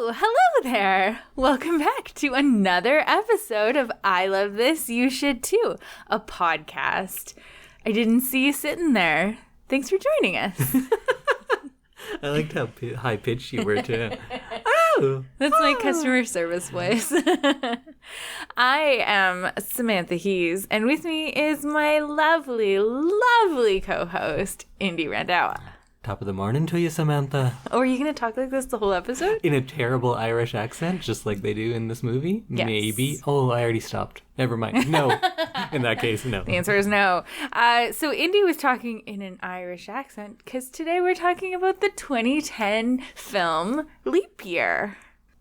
Hello there. Welcome back to another episode of I Love This, You Should Too, a podcast. I didn't see you sitting there. Thanks for joining us. I liked how high-pitched you were, too. Oh! That's my customer service voice. I am Samantha Hees, and with me is my lovely, lovely co-host, Indy Randawa. Top of the morning to you, Samantha. Oh, are you going to talk like this the whole episode? In a terrible Irish accent, just like they do in this movie? Yes. Maybe. Oh, I already stopped. Never mind. No. In that case, no. The answer is no. So Indy was talking in an Irish accent because today we're talking about the 2010 film Leap Year.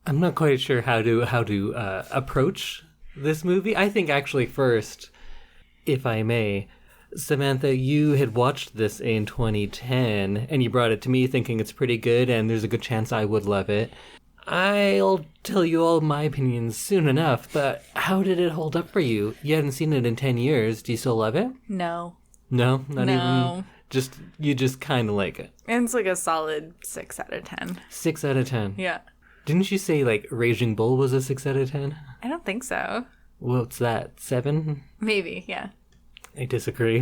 I'm not quite sure how to approach this movie. I think actually first, if I may, Samantha, you had watched this in 2010, and you brought it to me thinking it's pretty good, and there's a good chance I would love it. I'll tell you all my opinions soon enough, but how did it hold up for you? You hadn't seen it in 10 years. Do you still love it? No. No? Not even? You just kind of like it. It's like a solid 6 out of 10. 6 out of 10? Yeah. Didn't you say, like, Raging Bull was a 6 out of 10? I don't think so. What's that, 7? Maybe, yeah. I disagree.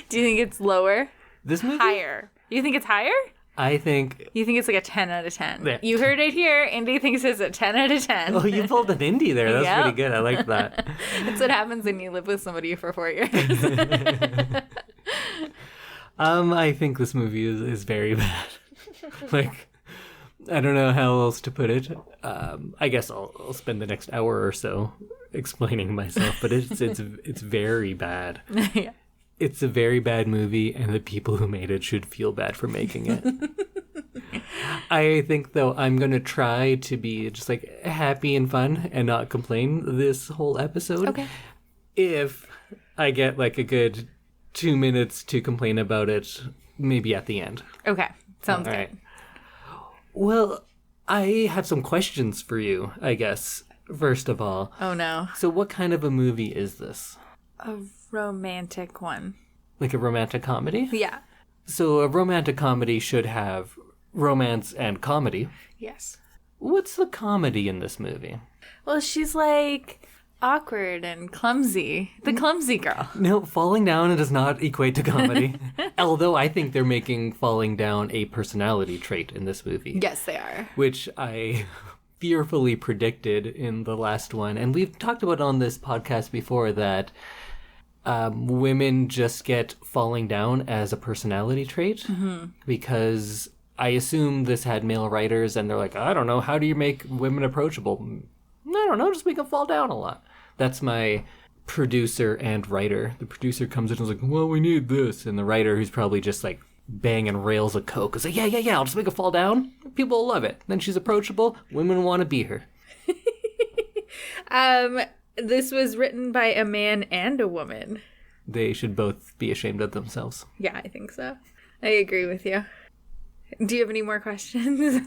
Do you think it's lower? This movie? Higher. You think it's higher? I think... You think it's like a 10 out of 10. Yeah. You heard it here. Indy thinks it's a 10 out of 10. Oh, you pulled an indie there. That's Yep. pretty good. I like that. That's what happens when you live with somebody for 4 years. I think this movie is very bad. Like, I don't know how else to put it. I guess I'll spend the next hour or so explaining myself, but it's very bad. Yeah. It's a very bad movie, and the people who made it should feel bad for making it. I think, though, I'm going to try to be just, like, happy and fun and not complain this whole episode. Okay. If I get, like, a good 2 minutes to complain about it, maybe at the end. Okay. Sounds All good. right. Well, I have some questions for you, I guess, first of all. Oh, no. So what kind of a movie is this? A romantic one. Like a romantic comedy? Yeah. So a romantic comedy should have romance and comedy. Yes. What's the comedy in this movie? Well, she's like awkward and clumsy. The clumsy girl. No, falling down does not equate to comedy. Although I think they're making falling down a personality trait in this movie. Yes, they are. Which I fearfully predicted in the last one. And we've talked about on this podcast before that women just get falling down as a personality trait. Mm-hmm. Because I assume this had male writers and they're like, I don't know, how do you make women approachable? I don't know, just make them fall down a lot. That's my producer and writer. The producer comes in and is like, well, we need this. And the writer, who's probably just like banging rails of coke, is like, yeah, I'll just make her fall down. People will love it. Then she's approachable. Women want to be her. This was written by a man and a woman. They should both be ashamed of themselves. Yeah, I think so. I agree with you. Do you have any more questions?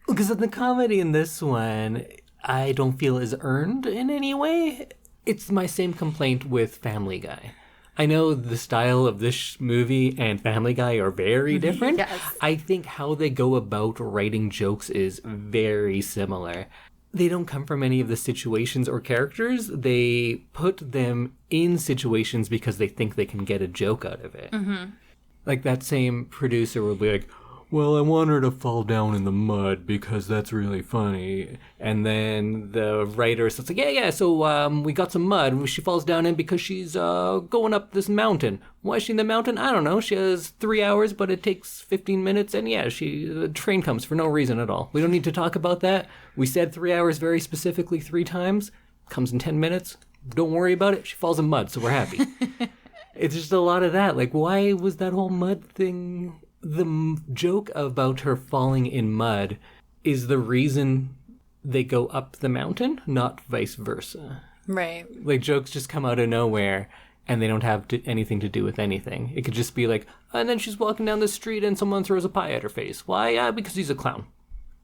Because the comedy in this one, I don't feel is earned in any way. It's my same complaint with Family Guy. I know the style of this movie and Family Guy are very different. Yes. I think how they go about writing jokes is very similar. They don't come from any of the situations or characters. They put them in situations because they think they can get a joke out of it. Mm-hmm. Like that same producer will be like, well, I want her to fall down in the mud because that's really funny. And then the writer says, like, yeah, so we got some mud. She falls down in because she's going up this mountain. Why is she in the mountain? I don't know. She has 3 hours, but it takes 15 minutes. And yeah, the train comes for no reason at all. We don't need to talk about that. We said 3 hours very specifically 3 times. Comes in 10 minutes. Don't worry about it. She falls in mud, so we're happy. It's just a lot of that. Like, why was that whole mud thing... The joke about her falling in mud is the reason they go up the mountain, not vice versa. Right. Like, jokes just come out of nowhere, and they don't have anything to do with anything. It could just be like, and then she's walking down the street, and someone throws a pie at her face. Why? Because he's a clown.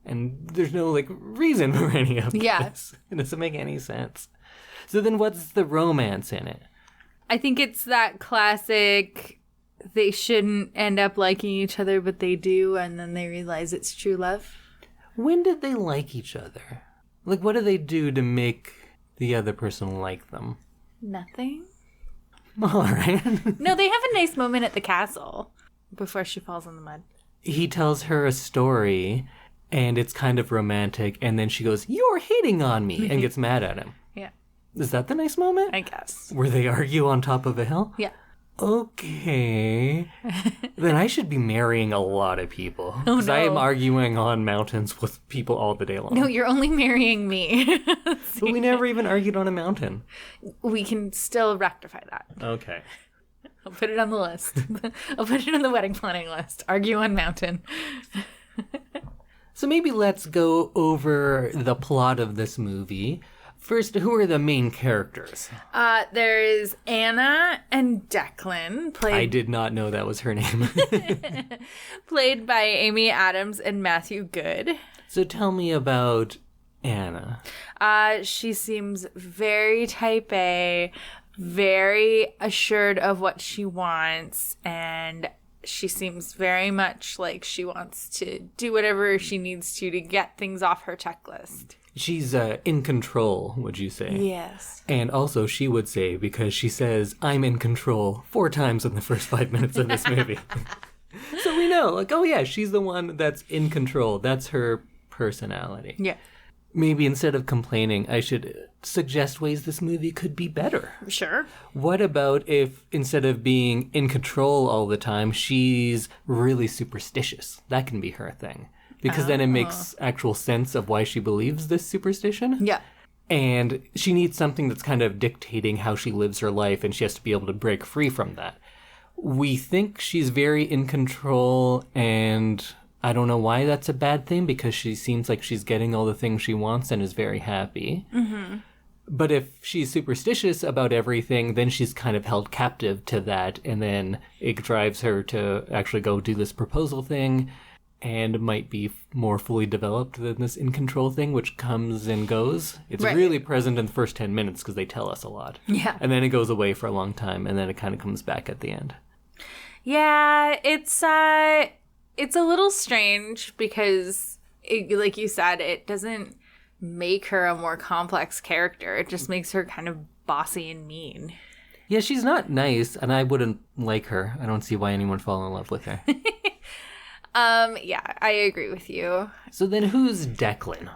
And there's no, like, reason for any of this. It doesn't make any sense. So then what's the romance in it? I think it's that classic... They shouldn't end up liking each other, but they do, and then they realize it's true love. When did they like each other? Like, what do they do to make the other person like them? Nothing. All right. No, they have a nice moment at the castle before she falls in the mud. He tells her a story, and it's kind of romantic, and then she goes, "You're hitting on me," and gets mad at him. Yeah, Is that the nice moment? I guess. Where they argue on top of a hill? Yeah. Okay. Then I should be marrying a lot of people. Oh, Because I am no. arguing on mountains with people all the day long. No, you're only marrying me. But we never even argued on a mountain. We can still rectify that. Okay. I'll put it on the list. I'll put it on the wedding planning list. Argue on mountain. So maybe let's go over the plot of this movie. First, who are the main characters? There is Anna and Declan, I did not know that was her name. played by Amy Adams and Matthew Good. So tell me about Anna. She seems very type A, very assured of what she wants, and she seems very much like she wants to do whatever she needs to get things off her checklist. She's in control, would you say? Yes. And also, she would say, because she says, "I'm in control" 4 times in the first 5 minutes of this movie. So we know, like, oh yeah, she's the one that's in control. That's her personality. Yeah. Maybe instead of complaining, I should suggest ways this movie could be better. Sure. What about if, instead of being in control all the time, she's really superstitious? That can be her thing. Because then it makes actual sense of why she believes this superstition. Yeah. And she needs something that's kind of dictating how she lives her life, and she has to be able to break free from that. We think she's very in control, and I don't know why that's a bad thing, because she seems like she's getting all the things she wants and is very happy. Mm-hmm. But if she's superstitious about everything, then she's kind of held captive to that, and then it drives her to actually go do this proposal thing, and might be more fully developed than this in control thing, which comes and goes. It's Right. really present in the first 10 minutes because they tell us a lot. Yeah. And then it goes away for a long time, and then it kind of comes back at the end. Yeah, it's a little strange because, like you said, it doesn't make her a more complex character. It just makes her kind of bossy and mean. Yeah, she's not nice, and I wouldn't like her. I don't see why anyone would fall in love with her. Yeah, I agree with you. So then who's Declan?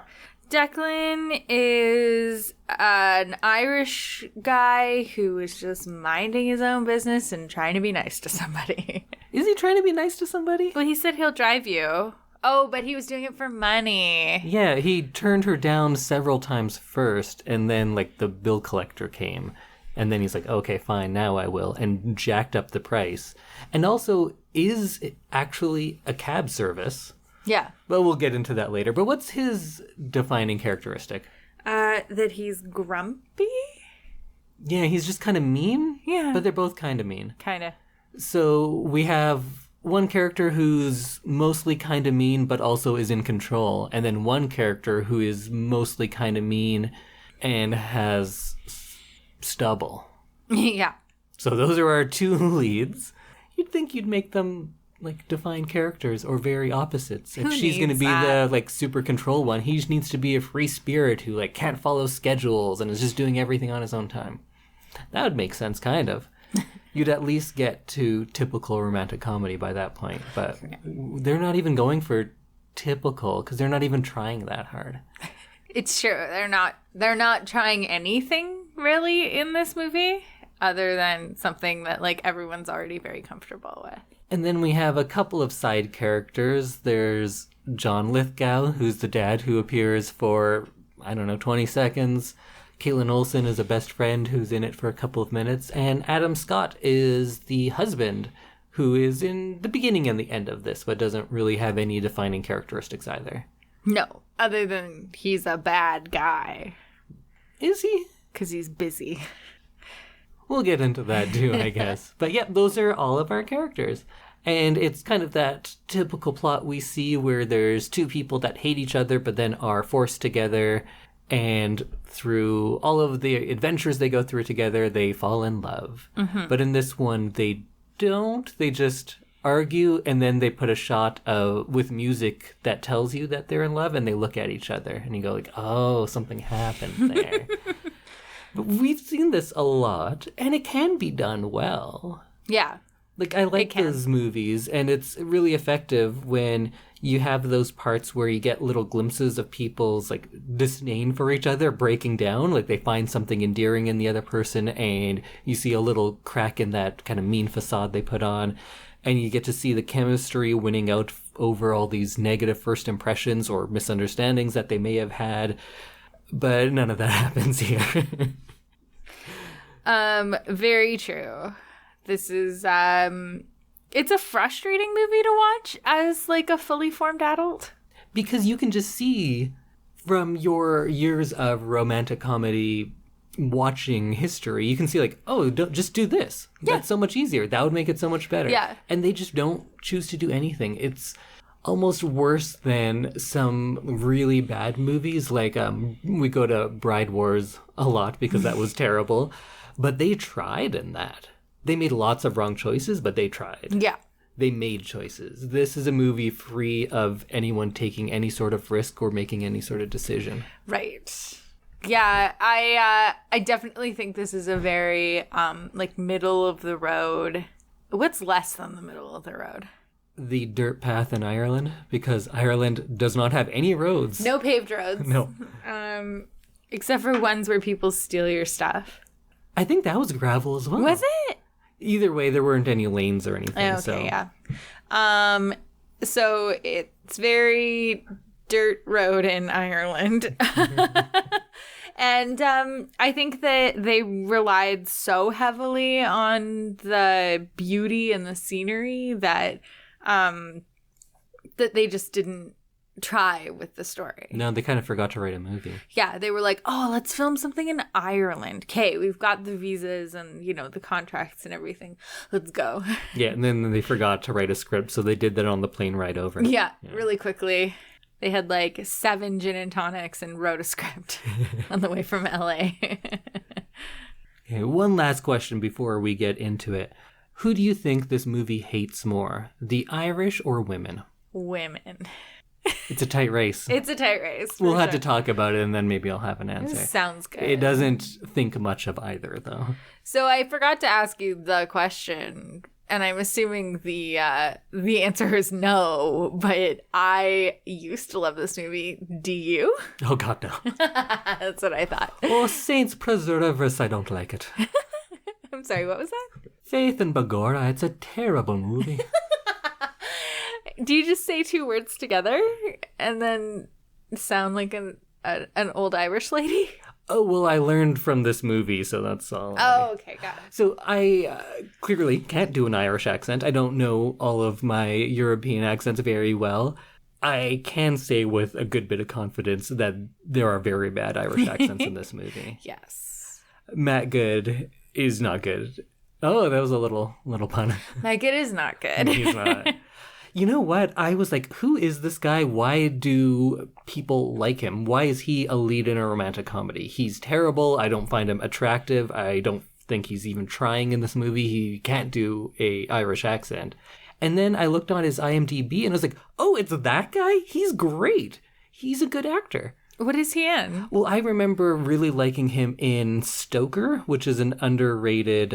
Declan is an Irish guy who is just minding his own business and trying to be nice to somebody. Is he trying to be nice to somebody? Well, he said he'll drive you. Oh, but he was doing it for money. Yeah, he turned her down several times first, and then, like, the bill collector came. And then he's like, okay, fine, now I will, and jacked up the price. And also is actually a cab service. Yeah. But we'll get into that later. But what's his defining characteristic? That he's grumpy? Yeah, he's just kind of mean. Yeah. But they're both kind of mean. Kind of. So we have one character who's mostly kind of mean, but also is in control. And then one character who is mostly kind of mean and has stubble. Yeah. So those are our 2 leads. You'd think you'd make them like defined characters or very opposites. If Who she's going to needs be that? the like super control one, he just needs to be a free spirit who like can't follow schedules and is just doing everything on his own time. That would make sense, kind of. You'd at least get to typical romantic comedy by that point, but they're not even going for typical because they're not even trying that hard. It's true. They're not trying anything really in this movie other than something that like everyone's already very comfortable with. And then we have a couple of side characters. There's John Lithgow, who's the dad who appears for, 20 seconds. Caitlin Olsen is a best friend who's in it for a couple of minutes. And Adam Scott is the husband who is in the beginning and the end of this, but doesn't really have any defining characteristics either. No, other than he's a bad guy. Is he? Because he's busy. We'll get into that too, I guess. But yeah, those are all of our characters. And it's kind of that typical plot we see where there's 2 people that hate each other but then are forced together. And through all of the adventures they go through together, they fall in love. Mm-hmm. But in this one, they don't. They just argue, and then they put a shot with music that tells you that they're in love, and they look at each other, and you go like, oh, something happened there. But we've seen this a lot, and it can be done well. Yeah. Like, I like those movies, and it's really effective when you have those parts where you get little glimpses of people's, like, disdain for each other breaking down. Like, they find something endearing in the other person, and you see a little crack in that kind of mean facade they put on, and you get to see the chemistry winning out over all these negative first impressions or misunderstandings that they may have had. But none of that happens here. Very true. This is, it's a frustrating movie to watch as, like, a fully formed adult. Because you can just see from your years of romantic comedy watching history, you can see, like, oh, just do this. Yeah. That's so much easier. That would make it so much better. Yeah. And they just don't choose to do anything. It's almost worse than some really bad movies. Like, we go to Bride Wars a lot because that was terrible. But they tried in that. They made lots of wrong choices, but they tried. Yeah. They made choices. This is a movie free of anyone taking any sort of risk or making any sort of decision. Right. Yeah, I definitely think this is a very, like, middle of the road. What's less than the middle of the road? The dirt path in Ireland, because Ireland does not have any roads. No paved roads. No. Except for ones where people steal your stuff. I think that was gravel as well. Was it? Either way, there weren't any lanes or anything. Okay, so. Yeah. So it's very dirt road in Ireland. And I think that they relied so heavily on the beauty and the scenery that that they just didn't try with the story. No, they kind of forgot to write a movie. Yeah, they were like, oh, let's film something in Ireland. Okay, we've got the visas and, you know, the contracts and everything. Let's go. Yeah, and then they forgot to write a script, so they did that on the plane ride over. Yeah, really quickly. They had like 7 gin and tonics and wrote a script on the way from LA. Okay, one last question before we get into it. Who do you think this movie hates more, the Irish or women? Women. It's a tight race. It's a tight race. We'll have to talk about it, and then maybe I'll have an answer. Sounds good. It doesn't think much of either, though. So I forgot to ask you the question, and I'm assuming the answer is no, but I used to love this movie. Do you? Oh, God, no. That's what I thought. Oh, saints preserve us, I don't like it. I'm sorry, what was that? Faith and Begorra, it's a terrible movie. Do you just say 2 words together and then sound like an old Irish lady? Oh, well, I learned from this movie, so that's all. Oh, okay, got it. So I clearly can't do an Irish accent. I don't know all of my European accents very well. I can say with a good bit of confidence that there are very bad Irish accents in this movie. Yes. Matt Good is not good. Oh, that was a little pun. Matt Good is not good. He's not. You know what? I was like, who is this guy? Why do people like him? Why is he a lead in a romantic comedy? He's terrible. I don't find him attractive. I don't think he's even trying in this movie. He can't do a Irish accent. And then I looked on his IMDb and I was like, oh, it's that guy? He's great. He's a good actor. What is he in? Well, I remember really liking him in Stoker, which is an underrated,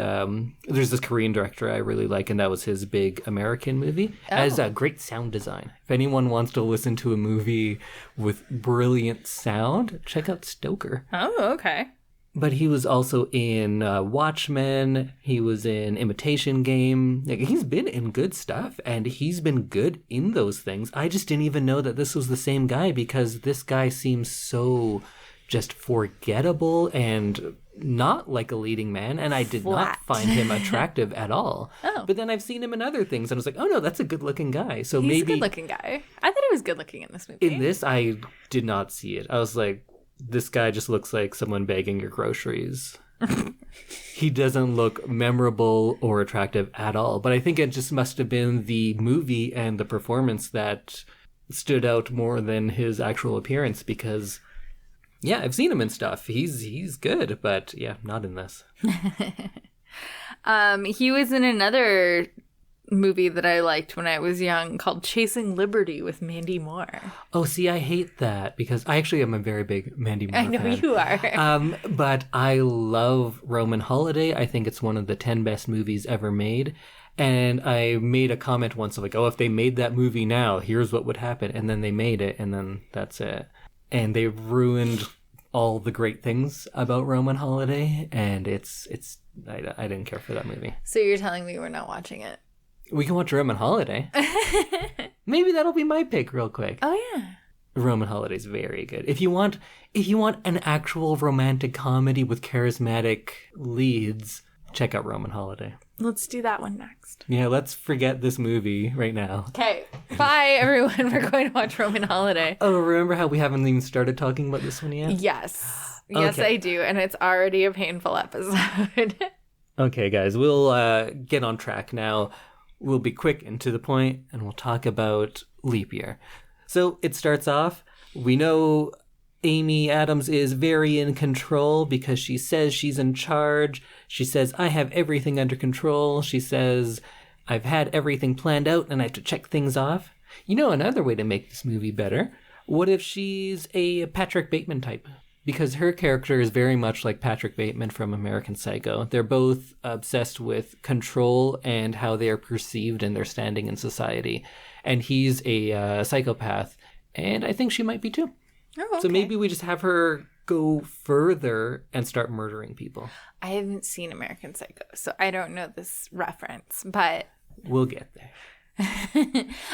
there's this Korean director I really like, and that was his big American movie. Oh. Has a great sound design. If anyone wants to listen to a movie with brilliant sound, check out Stoker. Oh, okay. But he was also in Watchmen. He was in Imitation Game. Like, he's been in good stuff, and he's been good in those things. I just didn't even know that this was the same guy because this guy seems so just forgettable and not like a leading man, and I did not find him attractive at all. Oh. But then I've seen him in other things, and I was like, oh no, that's a good-looking guy. So He's maybe a good-looking guy. I thought he was good-looking in this movie. in this, I did not see it. I was like, this guy just looks like someone bagging your groceries. He doesn't look memorable or attractive at all. But I think it just must have been the movie and the performance that stood out more than his actual appearance because, yeah, I've seen him in stuff. He's good, but yeah, not in this. He was in another movie that I liked when I was young called Chasing Liberty with Mandy Moore. Oh, see, I hate that because I actually am a very big Mandy Moore I know fan. you are. But I love Roman Holiday. I think it's one of the 10 best movies ever made. And I made a comment once of like, oh, if they made that movie now, here's what would happen. And then they made it, and then that's it. And they ruined all the great things about Roman Holiday, and I didn't care for that movie. So you're telling me we're not watching it? We can watch Roman Holiday. Maybe that'll be my pick real quick. Oh yeah. Roman Holiday's very good. If you want an actual romantic comedy with charismatic leads, check out Roman Holiday. Let's do that one next. Yeah, let's forget this movie right now. Okay. Bye, everyone. We're going to watch Roman Holiday. Oh, remember how we haven't even started talking about this one yet? Yes. Yes, Okay. I do. And it's already a painful episode. Okay, guys, we'll get on track now. We'll be quick and to the point, and we'll talk about leap year. So it starts off, we know Amy Adams is very in control because she says she's in charge. She says, I have everything under control. She says, I've had everything planned out and I have to check things off. You know, another way to make this movie better, what if she's a Patrick Bateman type? Because her character is very much like Patrick Bateman from American Psycho. They're both obsessed with control and how they are perceived and their standing in society. And he's a psychopath, and I think she might be too. Oh, okay. So maybe we just have her go further and start murdering people. I haven't seen American Psycho, so I don't know this reference, but We'll get there.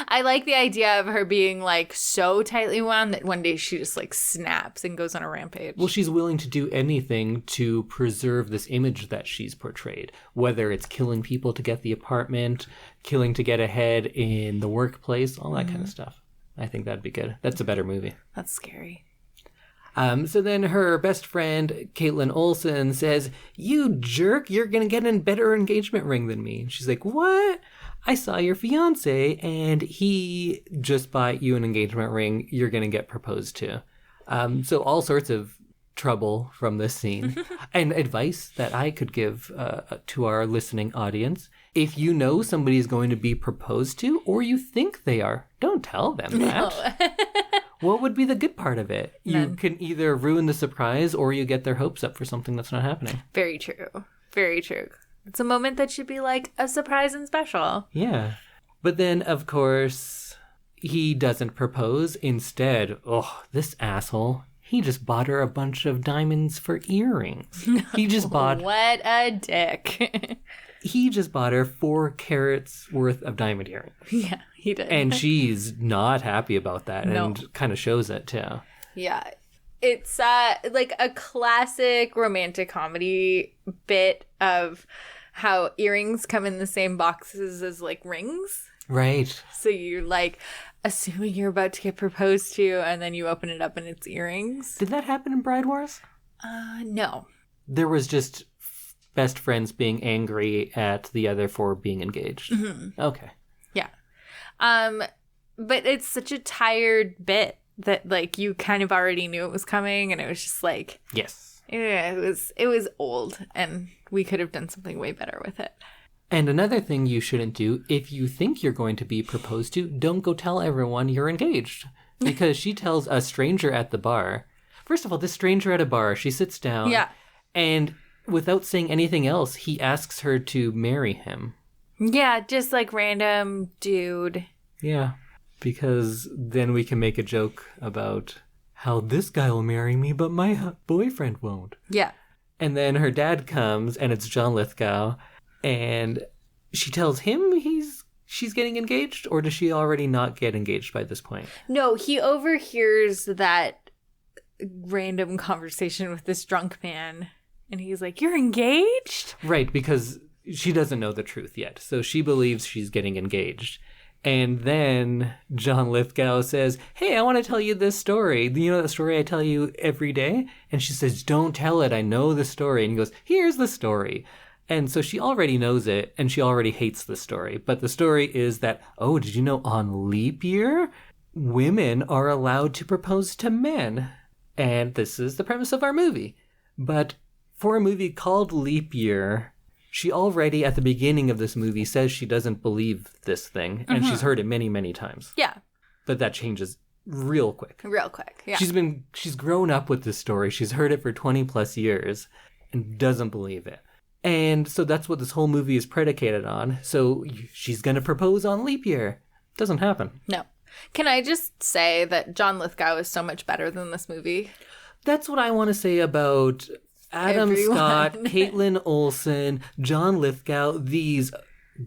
I like the idea of her being like so tightly wound that one day she just like snaps and goes on a rampage. Well, she's willing to do anything to preserve this image that she's portrayed, whether it's killing people to get the apartment, killing to get ahead in the workplace, all that kind of stuff. I think that'd be good. That's a better movie. That's scary. So then her best friend, Caitlin Olsen, says, you jerk, you're going to get a better engagement ring than me. And she's like, what? I saw your fiance and he just bought you an engagement ring. You're going to get proposed to. So all sorts of trouble from this scene. And advice that I could give to our listening audience. If you know somebody's going to be proposed to or you think they are, don't tell them that. What would be the good part of it? None. You can either ruin the surprise or you get their hopes up for something that's not happening. Very true. Very true. It's a moment that should be like a surprise and special. Yeah. But then, of course, he doesn't propose. Instead, this asshole, he just bought her a bunch of diamonds for earrings. He just bought... What a dick. He just bought her 4 carats worth of diamond earrings. Yeah, he did. And she's not happy about that and kind of shows it too. Yeah. It's like a classic romantic comedy bit of how earrings come in the same boxes as like rings. Right. So you're like assuming you're about to get proposed to and then you open it up and it's earrings. Did that happen in Bride Wars? No. There was just best friends being angry at the other for being engaged. Mm-hmm. Okay. Yeah. But it's such a tired bit that like you kind of already knew it was coming and it was just like Yes. Yeah, it was old and we could have done something way better with it. And another thing you shouldn't do, if you think you're going to be proposed to, don't go tell everyone you're engaged. Because she tells a stranger at the bar. First of all, this stranger at a bar, she sits down. Yeah. And without saying anything else, he asks her to marry him. Yeah, just like random dude. Yeah. Because then we can make a joke about how this guy will marry me, but my boyfriend won't. Yeah. And then her dad comes, and it's John Lithgow, and she tells him she's getting engaged, or does she already not get engaged by this point? No, he overhears that random conversation with this drunk man, and he's like, "You're engaged?" Right, because she doesn't know the truth yet, so she believes she's getting engaged. And then John Lithgow says, hey, I want to tell you this story. You know that story I tell you every day? And she says, don't tell it. I know the story. And he goes, here's the story. And so she already knows it, and she already hates the story. But the story is that, oh, did you know on leap year, women are allowed to propose to men? And this is the premise of our movie. But for a movie called Leap Year, She already, at the beginning of this movie, says she doesn't believe this thing, and she's heard it many, many times. Yeah. But that changes real quick. Real quick, yeah. She's grown up with this story. She's heard it for 20 plus years and doesn't believe it. And so that's what this whole movie is predicated on. So she's going to propose on leap year. Doesn't happen. No. Can I just say that John Lithgow is so much better than this movie? That's what I want to say about Adam Scott, Caitlin Olsen, John Lithgow, these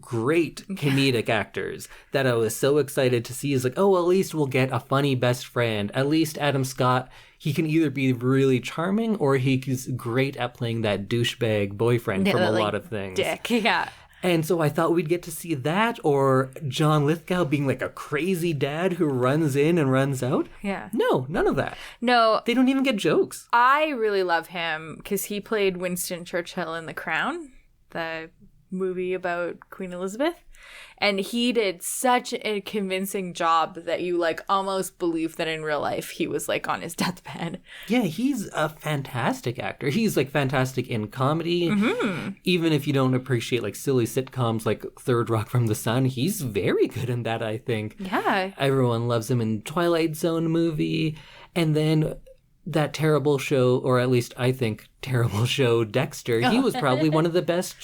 great comedic actors that I was so excited to see. Is like, oh, at least we'll get a funny best friend. At least Adam Scott, he can either be really charming or he's great at playing that douchebag boyfriend from a lot of things. Dick, yeah. And so I thought we'd get to see that, or John Lithgow being like a crazy dad who runs in and runs out. Yeah. No, none of that. No. They don't even get jokes. I really love him because he played Winston Churchill in The Crown, the movie about Queen Elizabeth. And he did such a convincing job that you like almost believe that in real life he was like on his deathbed. Yeah, he's a fantastic actor. He's like fantastic in comedy. Even if you don't appreciate like silly sitcoms like Third Rock from the Sun, he's very good in that, I think. Yeah. Everyone loves him in Twilight Zone movie. And then that terrible show, or at least I think terrible show, Dexter, he was probably one of the best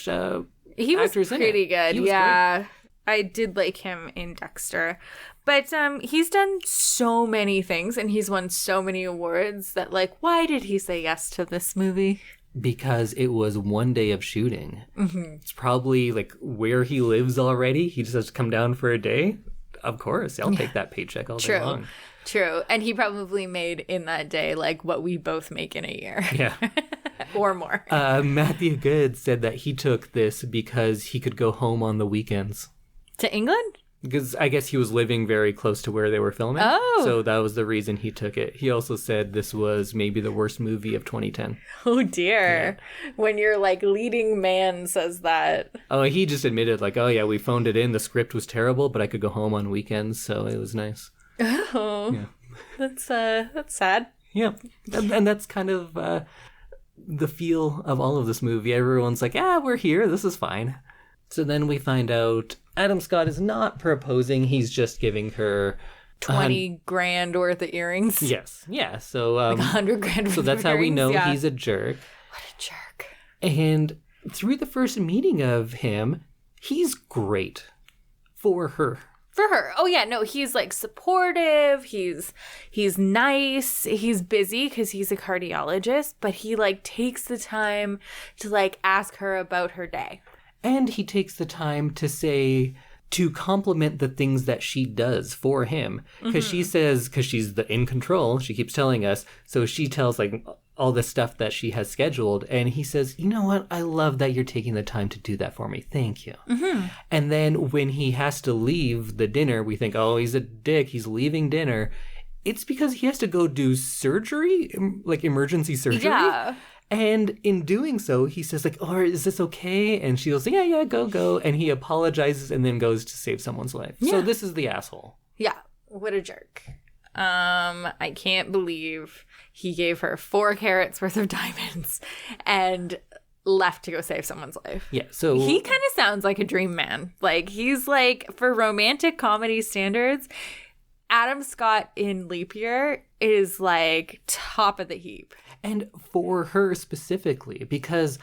he was actors pretty in it. good. He was Yeah. great. I did like him in Dexter. But he's done so many things and he's won so many awards that like, why did he say yes to this movie? Because it was one day of shooting. It's probably like where he lives already. He just has to come down for a day. Of course, I'll take that paycheck all day long. True. And he probably made in that day like what we both make in a year. Yeah. Or more. Matthew Good said that he took this because he could go home on the weekends. To England? Because I guess he was living very close to where they were filming. Oh. So that was the reason he took it. He also said this was maybe the worst movie of 2010. Oh, dear. Yeah. When your, like, leading man says that. Oh, he just admitted, like, oh, yeah, we phoned it in. The script was terrible, but I could go home on weekends, so it was nice. Oh. Yeah. That's sad. Yeah. And that's kind of the feel of all of this movie. Everyone's like, we're here. This is fine. So then we find out Adam Scott is not proposing. He's just giving her 20 grand worth of earrings. Yes. Yeah. So like 100 grand worth so that's of how earrings? we know Yeah. he's a jerk. What a jerk. And through the first meeting of him, he's great for her. For her. Oh, yeah. No, he's like supportive. He's nice. He's busy because he's a cardiologist, but he like takes the time to like ask her about her day. And he takes the time to compliment the things that she does for him. Because she says, because she's in control, she keeps telling us. So she tells like all the stuff that she has scheduled. And he says, you know what? I love that you're taking the time to do that for me. Thank you. And then when he has to leave the dinner, we think, oh, he's a dick. He's leaving dinner. It's because he has to go do surgery, like emergency surgery. Yeah. And in doing so, he says, like, oh, is this okay? And she goes, yeah, go. And he apologizes and then goes to save someone's life. Yeah. So this is the asshole. Yeah. What a jerk. I can't believe he gave her 4 carats worth of diamonds and left to go save someone's life. Yeah, so he kind of sounds like a dream man. Like, he's like, for romantic comedy standards, Adam Scott in Leap Year is like top of the heap. And for her specifically, because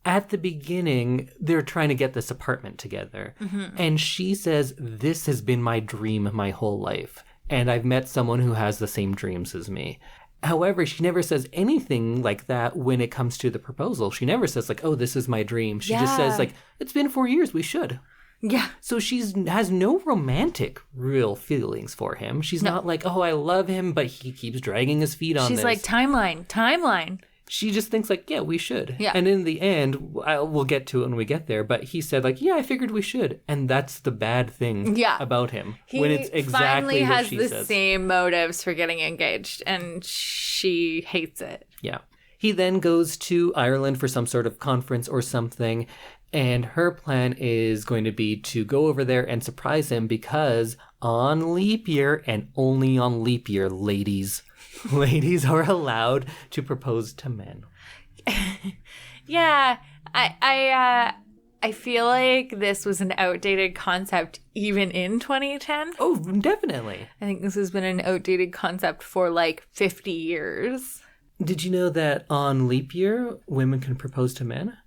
at the beginning, they're trying to get this apartment together. And she says, this has been my dream my whole life. And I've met someone who has the same dreams as me. However, she never says anything like that when it comes to the proposal. She never says like, oh, this is my dream. She just says like, it's been 4 years. We should. Yeah. So has no romantic real feelings for him. She's not like, oh, I love him, but he keeps dragging his feet on this. She's like, timeline. She just thinks like, yeah, we should. Yeah. And in the end, we'll get to it when we get there, but he said like, yeah, I figured we should. And that's the bad thing about him. When it's exactly what she says. He finally has the same motives for getting engaged, and she hates it. Yeah. He then goes to Ireland for some sort of conference or something, and her plan is going to be to go over there and surprise him because on leap year, and only on leap year, ladies are allowed to propose to men. Yeah, I feel like this was an outdated concept even in 2010. Oh, definitely. I think this has been an outdated concept for like 50 years. Did you know that on leap year, women can propose to men?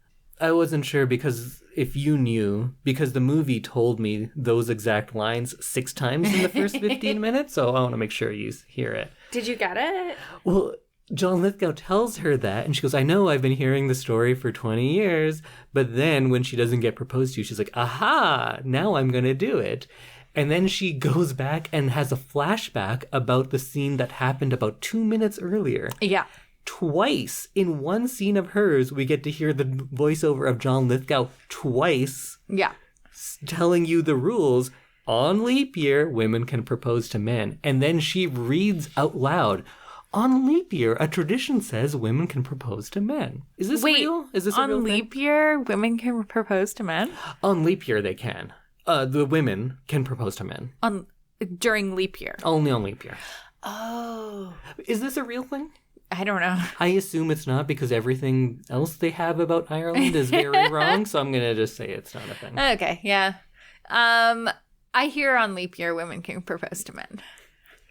I wasn't sure because if you knew, because the movie told me those exact lines 6 times in the first 15 minutes, so I want to make sure you hear it. Did you get it? Well, John Lithgow tells her that, and she goes, I know, I've been hearing the story for 20 years, but then when she doesn't get proposed to, she's like, aha, now I'm going to do it. And then she goes back and has a flashback about the scene that happened about 2 minutes earlier. Yeah. Twice in one scene of hers, we get to hear the voiceover of John Lithgow twice. Yeah. Telling you the rules. On leap year, women can propose to men. And then she reads out loud, on leap year, a tradition says women can propose to men. Is this real? Is this a real on leap year, women can propose to men? On leap year, they can. The women can propose to men. During leap year? Only on leap year. Oh. Is this a real thing? I don't know. I assume it's not because everything else they have about Ireland is very wrong, so I'm going to just say it's not a thing. Okay, yeah. I hear on leap year women can propose to men.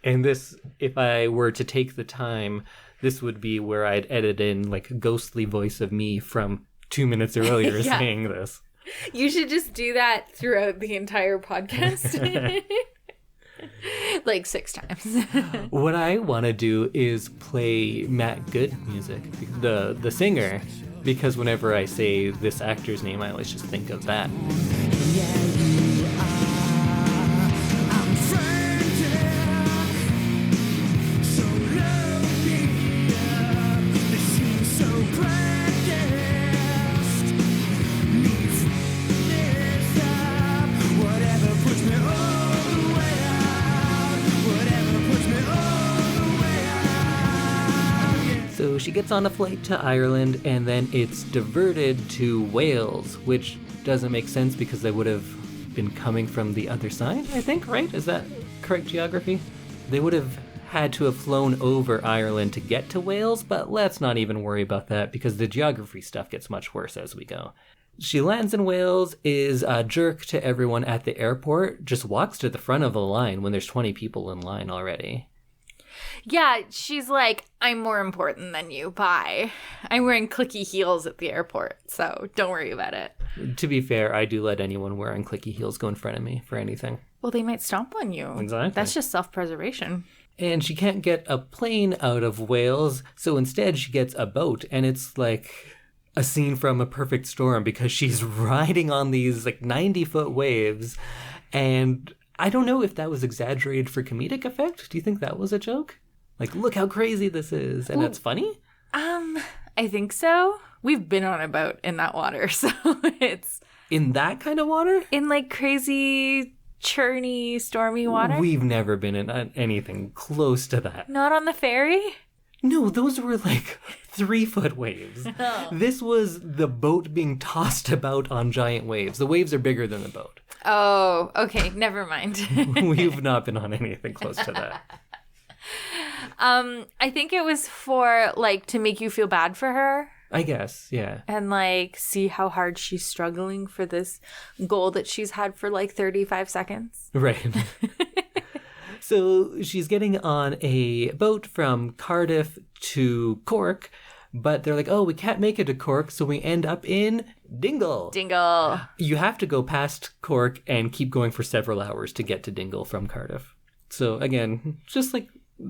And this, if I were to take the time, this would be where I'd edit in like a ghostly voice of me from 2 minutes earlier Yeah. saying this. You should just do that throughout the entire podcast. Like 6 times. What I want to do is play Matt Good music, the singer, because whenever I say this actor's name, I always just think of that. So she gets on a flight to Ireland, and then it's diverted to Wales, which doesn't make sense because they would have been coming from the other side, I think, right? Is that correct geography? They would have had to have flown over Ireland to get to Wales, but let's not even worry about that because the geography stuff gets much worse as we go. She lands in Wales, is a jerk to everyone at the airport, just walks to the front of the line when there's 20 people in line already. Yeah, she's like, I'm more important than you. Bye. I'm wearing clicky heels at the airport, so don't worry about it. To be fair, I do let anyone wearing clicky heels go in front of me for anything. Well, they might stomp on you. Exactly. That's just self-preservation. And she can't get a plane out of Wales, so instead she gets a boat, and it's like a scene from A Perfect Storm because she's riding on these like 90-foot waves, and I don't know if that was exaggerated for comedic effect. Do you think that was a joke? Like, look how crazy this is, and it's funny? I think so. We've been on a boat in that water, so it's... In that kind of water? In, like, crazy, churny, stormy water? We've never been in anything close to that. Not on the ferry? No, those were like 3-foot waves. Oh. This was the boat being tossed about on giant waves. The waves are bigger than the boat. Oh, okay, never mind. We've not been on anything close to that. I think it was for, like, to make you feel bad for her. I guess, yeah. And, like, see how hard she's struggling for this goal that she's had for, like, 35 seconds. Right. So she's getting on a boat from Cardiff to Cork, but they're like, oh, we can't make it to Cork, so we end up in Dingle. Dingle. You have to go past Cork and keep going for several hours to get to Dingle from Cardiff. So, again, just, like,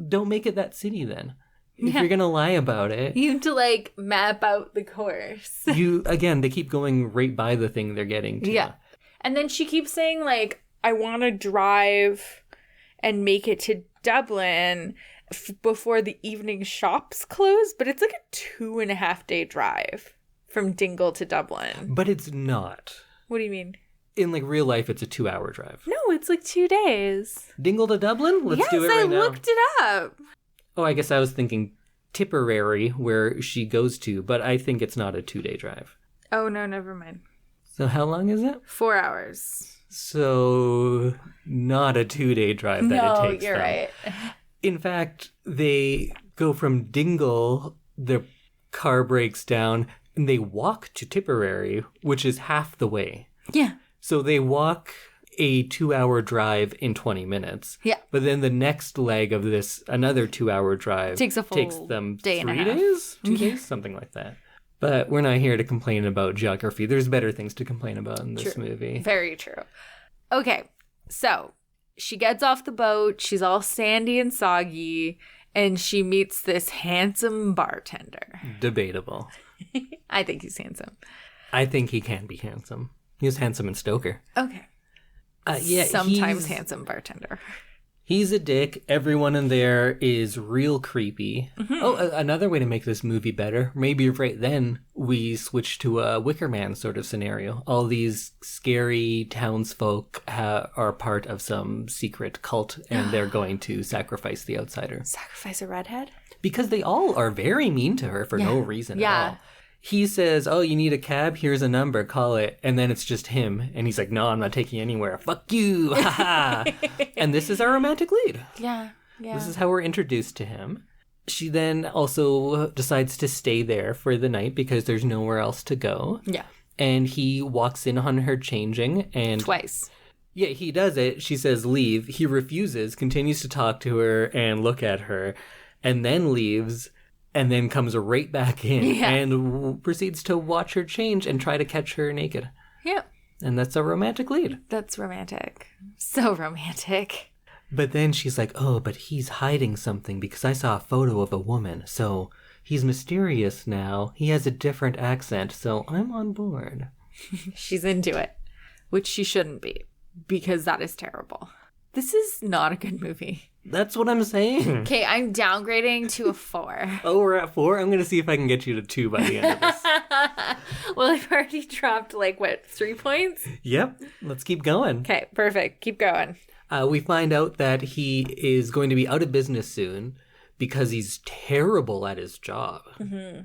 don't make it that city then. If you're going to lie about it. You have to, like, map out the course. Again, they keep going right by the thing they're getting to. Yeah. And then she keeps saying, like, I want to drive and make it to Dublin before the evening shops close. But it's like a 2.5-day drive from Dingle to Dublin. But it's not. What do you mean? In, like, real life, it's a 2-hour drive. No, it's like 2 days. Dingle to Dublin? Let's do it right now. Yes, I looked it up. Oh, I guess I was thinking Tipperary, where she goes to, but I think it's not a 2-day drive. Oh, no, never mind. So how long is it? 4 hours. So not a 2-day drive that it takes. No, you're right. In fact, they go from Dingle, the car breaks down, And they walk to Tipperary, which is half the way. Yeah. So they walk a 2-hour drive in 20 minutes. Yeah. But then the next leg of this, another 2-hour drive, takes them day and a 3 half. days? 2 days? Something like that. But we're not here to complain about geography. There's better things to complain about in this movie. Very true. Okay, so she gets off the boat. She's all sandy and soggy. And she meets this handsome bartender. Debatable. I think he's handsome. I think he can be handsome. He was handsome in Stoker. Okay. Yeah, Sometimes handsome bartender. He's a dick. Everyone in there is real creepy. Mm-hmm. Oh, another way to make this movie better. Maybe right then we switch to a Wicker Man sort of scenario. All these scary townsfolk are part of some secret cult, and they're going to sacrifice the outsider. Sacrifice a redhead? Because they all are very mean to her for no reason at all. He says, oh, you need a cab? Here's a number. Call it. And then it's just him. And he's like, no, I'm not taking you anywhere. Fuck you. Ha ha. And this is our romantic lead. Yeah. This is how we're introduced to him. She then also decides to stay there for the night because there's nowhere else to go. Yeah. And he walks in on her changing. And twice. Yeah, he does it. She says, leave. He refuses, continues to talk to her and look at her, and then leaves. And then comes right back in and proceeds to watch her change and try to catch her naked. Yeah. And that's a romantic lead. That's romantic. So romantic. But then she's like, oh, but he's hiding something because I saw a photo of a woman. So he's mysterious now. He has a different accent. So I'm on board. She's into it, which she shouldn't be because that is terrible. This is not a good movie. That's what I'm saying. Okay, I'm downgrading to a 4. Oh, we're at 4? I'm going to see if I can get you to 2 by the end of this. Well, I've already dropped, 3 points? Yep. Let's keep going. Okay, perfect. Keep going. We find out that he is going to be out of business soon because he's terrible at his job. Mm-hmm.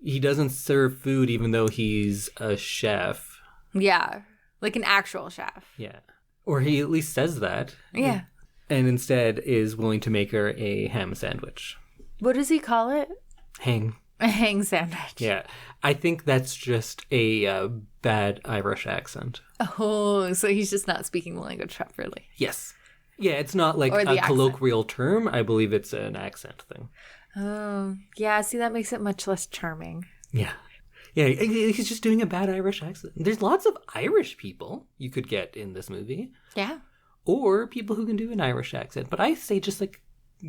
He doesn't serve food even though he's a chef. Yeah, like an actual chef. Yeah. Or he at least says that. Yeah. And instead is willing to make her a ham sandwich. What does he call it? Hang. A hang sandwich. Yeah. I think that's just a bad Irish accent. Oh, so he's just not speaking the language properly. Yes. Yeah, it's not like a colloquial term. I believe it's an accent thing. Oh, yeah. See, that makes it much less charming. Yeah. Yeah, he's just doing a bad Irish accent. There's lots of Irish people you could get in this movie. Yeah. Or people who can do an Irish accent. But I say just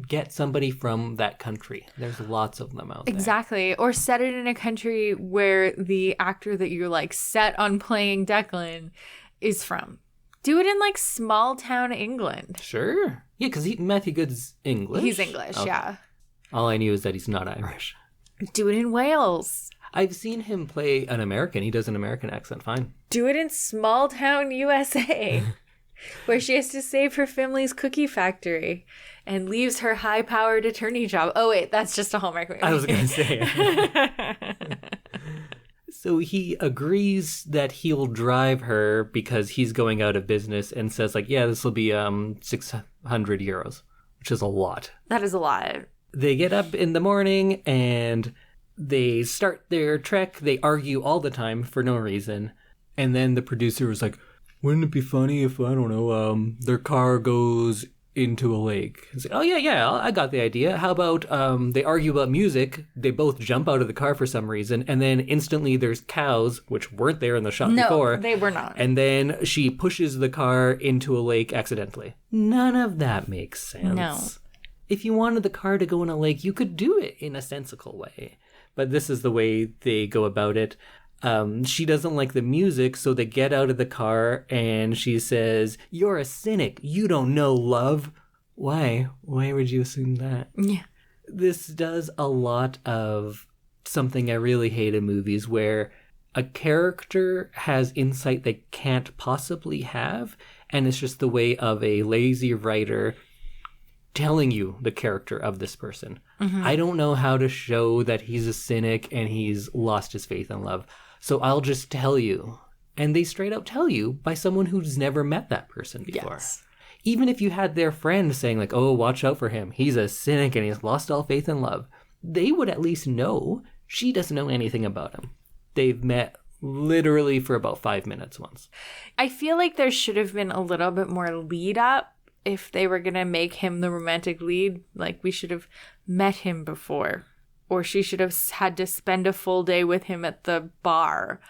get somebody from that country. There's lots of them out there. Exactly. Or set it in a country where the actor that you're set on playing Declan is from. Do it in small town England. Sure. Yeah, because Matthew Good's English. He's English, okay. Yeah. All I knew is that he's not Irish. Do it in Wales. I've seen him play an American. He does an American accent fine. Do it in small town USA, where she has to save her family's cookie factory and leaves her high-powered attorney job. Oh, wait, that's just a Hallmark movie. I was going to say. So he agrees that he'll drive her because he's going out of business and says, yeah, this will be 600 euros, which is a lot. That is a lot. They get up in the morning and they start their trek. They argue all the time for no reason. And then the producer was like, wouldn't it be funny if, I don't know, their car goes into a lake? It's like, oh, yeah, I got the idea. How about they argue about music. They both jump out of the car for some reason. And then instantly there's cows, which weren't there in the shot before. No, they were not. And then she pushes the car into a lake accidentally. None of that makes sense. No. If you wanted the car to go in a lake, you could do it in a sensical way. But this is the way they go about it. She doesn't like the music, so they get out of the car and she says, you're a cynic. You don't know love. Why? Why would you assume that? Yeah. This does a lot of something I really hate in movies where a character has insight they can't possibly have, and it's just the way of a lazy writer telling you the character of this person. Mm-hmm. I don't know how to show that he's a cynic and he's lost his faith in love. So I'll just tell you. And they straight out tell you by someone who's never met that person before. Yes. Even if you had their friend saying oh, watch out for him. He's a cynic and he's lost all faith in love. They would at least know she doesn't know anything about him. They've met literally for about 5 minutes once. I feel like there should have been a little bit more lead up if they were going to make him the romantic lead. Like, we should have met him before. Or she should have had to spend a full day with him at the bar.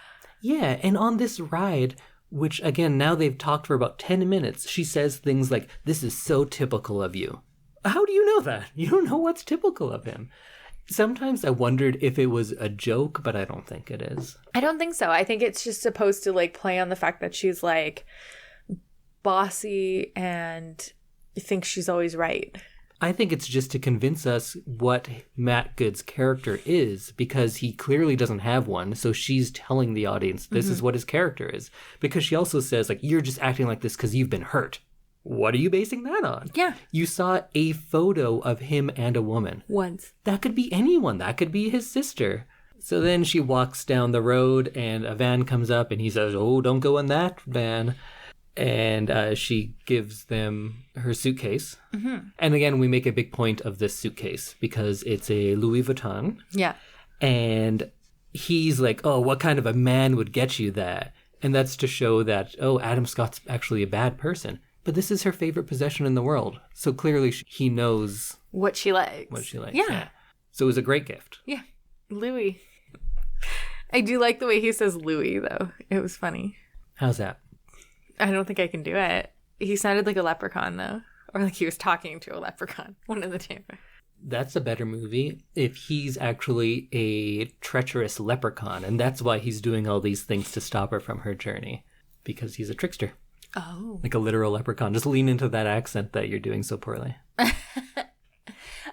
Yeah, and on this ride, which again, now they've talked for about 10 minutes, she says things like, "This is so typical of you." How do you know that? You don't know what's typical of him. Sometimes I wondered if it was a joke, but I don't think it is. I don't think so. I think it's just supposed to like play on the fact that she's like bossy and you think she's always right. I think it's just to convince us what Matt Good's character is, because he clearly doesn't have one. So she's telling the audience this is what his character is. Because she also says, like, you're just acting like this because you've been hurt. What are you basing that on? Yeah. You saw a photo of him and a woman. Once. That could be anyone. That could be his sister. So then she walks down the road and a van comes up and he says, "Oh, don't go in that van." And she gives them her suitcase. Mm-hmm. And again, we make a big point of this suitcase because it's a Louis Vuitton. Yeah. And he's like, "Oh, what kind of a man would get you that?" And that's to show that, oh, Adam Scott's actually a bad person. But this is her favorite possession in the world. So clearly he knows what she likes. Yeah. So it was a great gift. Yeah. Louis. I do like the way he says Louis, though. It was funny. How's that? I don't think I can do it. He sounded like a leprechaun, though. Or like he was talking to a leprechaun. One of the two. That's a better movie if he's actually a treacherous leprechaun. And that's why he's doing all these things to stop her from her journey. Because he's a trickster. Oh. Like a literal leprechaun. Just lean into that accent that you're doing so poorly.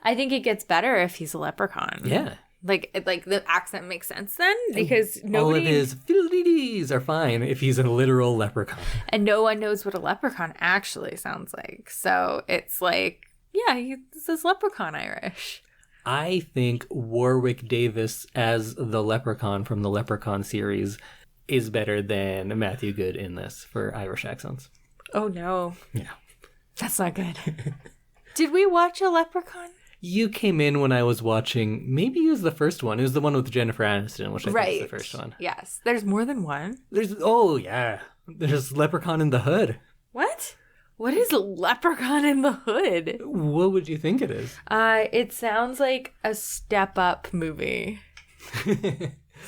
I think it gets better if he's a leprechaun. Yeah. Like the accent makes sense then, because nobody... All of his fiddle-dee-dees are fine if he's a literal leprechaun. And no one knows what a leprechaun actually sounds like. So it's like, yeah, this is leprechaun Irish. I think Warwick Davis as the leprechaun from the Leprechaun series is better than Matthew Good in this for Irish accents. Oh, no. Yeah. That's not good. Did we watch a leprechaun? You came in when I was watching, maybe it was the first one. It was the one with Jennifer Aniston, which I think is the first one. Yes. There's more than one? There's Leprechaun in the Hood. What? What is Leprechaun in the Hood? What would you think it is? It sounds like a Step Up movie.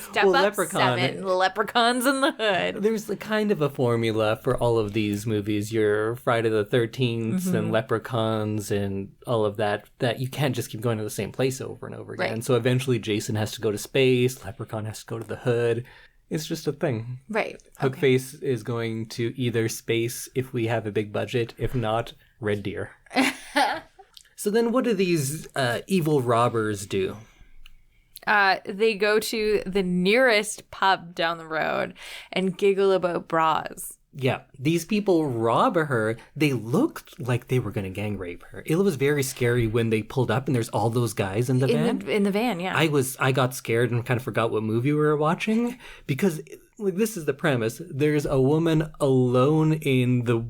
Step Up Leprechaun. 7, Leprechauns in the Hood. There's a kind of a formula for all of these movies. Your Friday the 13th and Leprechauns and all of that you can't just keep going to the same place over and over again. Right. So eventually Jason has to go to space, Leprechaun has to go to the Hood. It's just a thing. Right. Hookface is going to either space if we have a big budget. If not, Red Deer. So then what do these evil robbers do? They go to the nearest pub down the road and giggle about bras. Yeah, these people rob her. They looked like they were going to gang rape her. It was very scary when they pulled up and there's all those guys in the van. In the van, yeah. I got scared and kind of forgot what movie we were watching because like this is the premise. There's a woman alone in the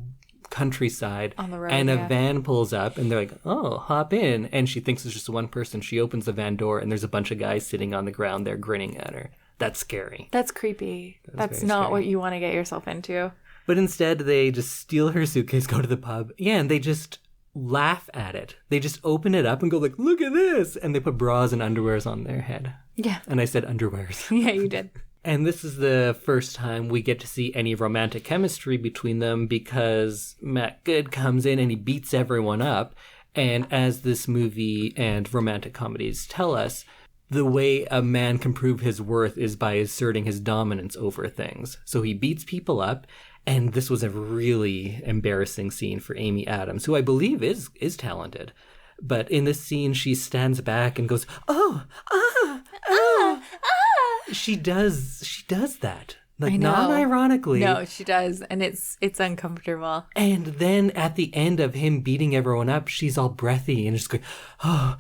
countryside on the road, and a van pulls up and they're like, "Oh, hop in." And she thinks it's just one person. She opens the van door and there's a bunch of guys sitting on the ground there grinning at her. That's scary. That's creepy. That's not what you want to get yourself into. But instead, they just steal her suitcase, go to the pub. Yeah, and they just laugh at it. They just open it up and go like, "Look at this!" And they put bras and underwears on their head. Yeah. And I said underwears. Yeah, you did. And this is the first time we get to see any romantic chemistry between them because Matt Good comes in and he beats everyone up. And as this movie and romantic comedies tell us, the way a man can prove his worth is by asserting his dominance over things. So he beats people up. And this was a really embarrassing scene for Amy Adams, who I believe is talented. But in this scene, she stands back and goes, "Oh, She does that. Like, non-ironically. No, she does. And it's uncomfortable. And then at the end of him beating everyone up, she's all breathy and just going, "Oh,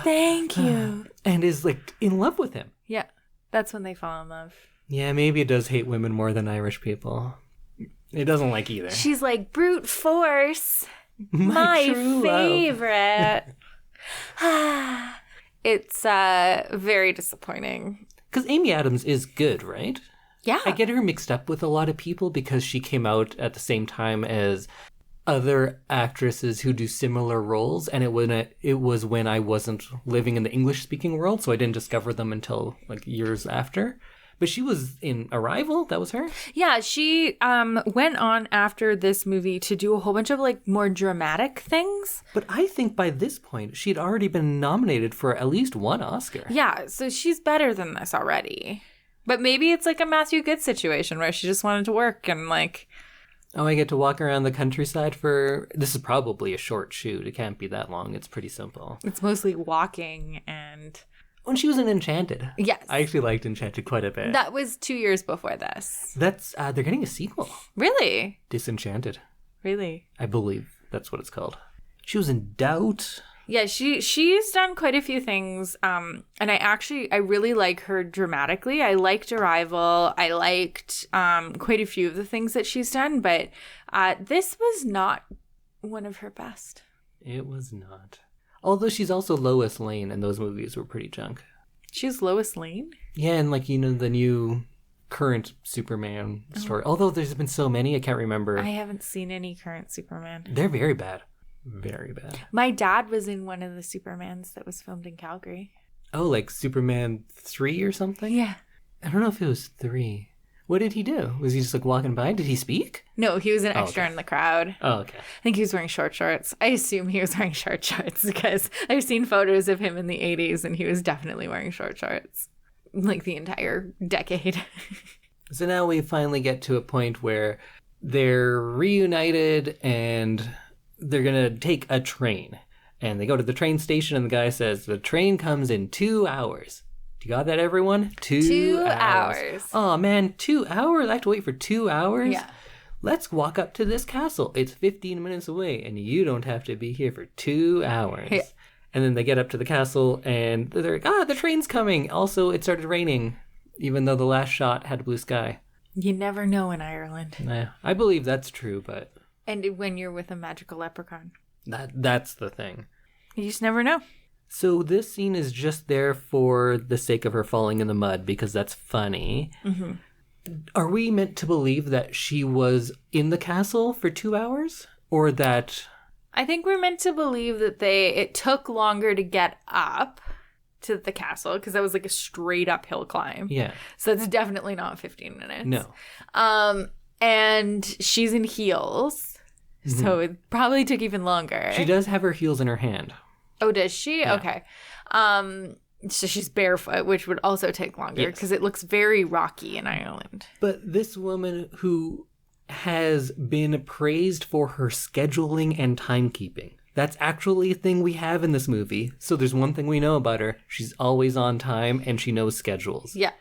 thank you." And is like in love with him. Yeah. That's when they fall in love. Yeah, maybe it does hate women more than Irish people. It doesn't like either. She's like, "Brute force. My true favorite." It's very disappointing. Because Amy Adams is good, right? Yeah. I get her mixed up with a lot of people because she came out at the same time as other actresses who do similar roles, and it was when I wasn't living in the English-speaking world, so I didn't discover them until like years after. But she was in Arrival. That was her. Yeah, she went on after this movie to do a whole bunch of like more dramatic things. But I think by this point, she'd already been nominated for at least one Oscar. Yeah, so she's better than this already. But maybe it's like a Matthew Good situation where she just wanted to work and like... Oh, I get to walk around the countryside for... This is probably a short shoot. It can't be that long. It's pretty simple. It's mostly walking and... When she was in Enchanted. Yes. I actually liked Enchanted quite a bit. That was 2 years before this. That's... they're getting a sequel. Really? Disenchanted. Really? I believe that's what it's called. She was in Doubt. Yeah, she's done quite a few things, and I really like her dramatically. I liked Arrival. I liked quite a few of the things that she's done, but this was not one of her best. It was not. Although she's also Lois Lane, and those movies were pretty junk. She's Lois Lane? Yeah, and like, you know, the new current Superman story. Although there's been so many, I can't remember. I haven't seen any current Superman. They're very bad. Very bad. My dad was in one of the Supermans that was filmed in Calgary. Oh, like Superman 3 or something? Yeah. I don't know if it was 3. What did he do? Was he just like walking by? Did he speak? No, he was an extra in the crowd. Oh, okay. I think he was wearing short shorts. I assume he was wearing short shorts because I've seen photos of him in the 80s and he was definitely wearing short shorts. Like the entire decade. So now we finally get to a point where they're reunited and they're going to take a train. And they go to the train station and the guy says, the train comes in 2 hours. You got that, everyone? 2 hours. Oh, man, 2 hours? I have to wait for 2 hours? Yeah. Let's walk up to this castle. It's 15 minutes away, and you don't have to be here for 2 hours. Yeah. And then they get up to the castle, and they're like, the train's coming. Also, it started raining, even though the last shot had blue sky. You never know in Ireland. Yeah, I believe that's true, but... And when you're with a magical leprechaun. That's the thing. You just never know. So this scene is just there for the sake of her falling in the mud because that's funny. Mm-hmm. Are we meant to believe that she was in the castle for 2 hours? Or that... I think we're meant to believe that it took longer to get up to the castle because that was like a straight uphill climb. Yeah. So that's definitely not 15 minutes. No. And she's in heels. Mm-hmm. So it probably took even longer. She does have her heels in her hand. Oh, does she? Yeah. Okay. So she's barefoot, which would also take longer because it looks very rocky in Ireland. But this woman who has been praised for her scheduling and timekeeping. That's actually a thing we have in this movie. So there's one thing we know about her. She's always on time and she knows schedules. Yeah.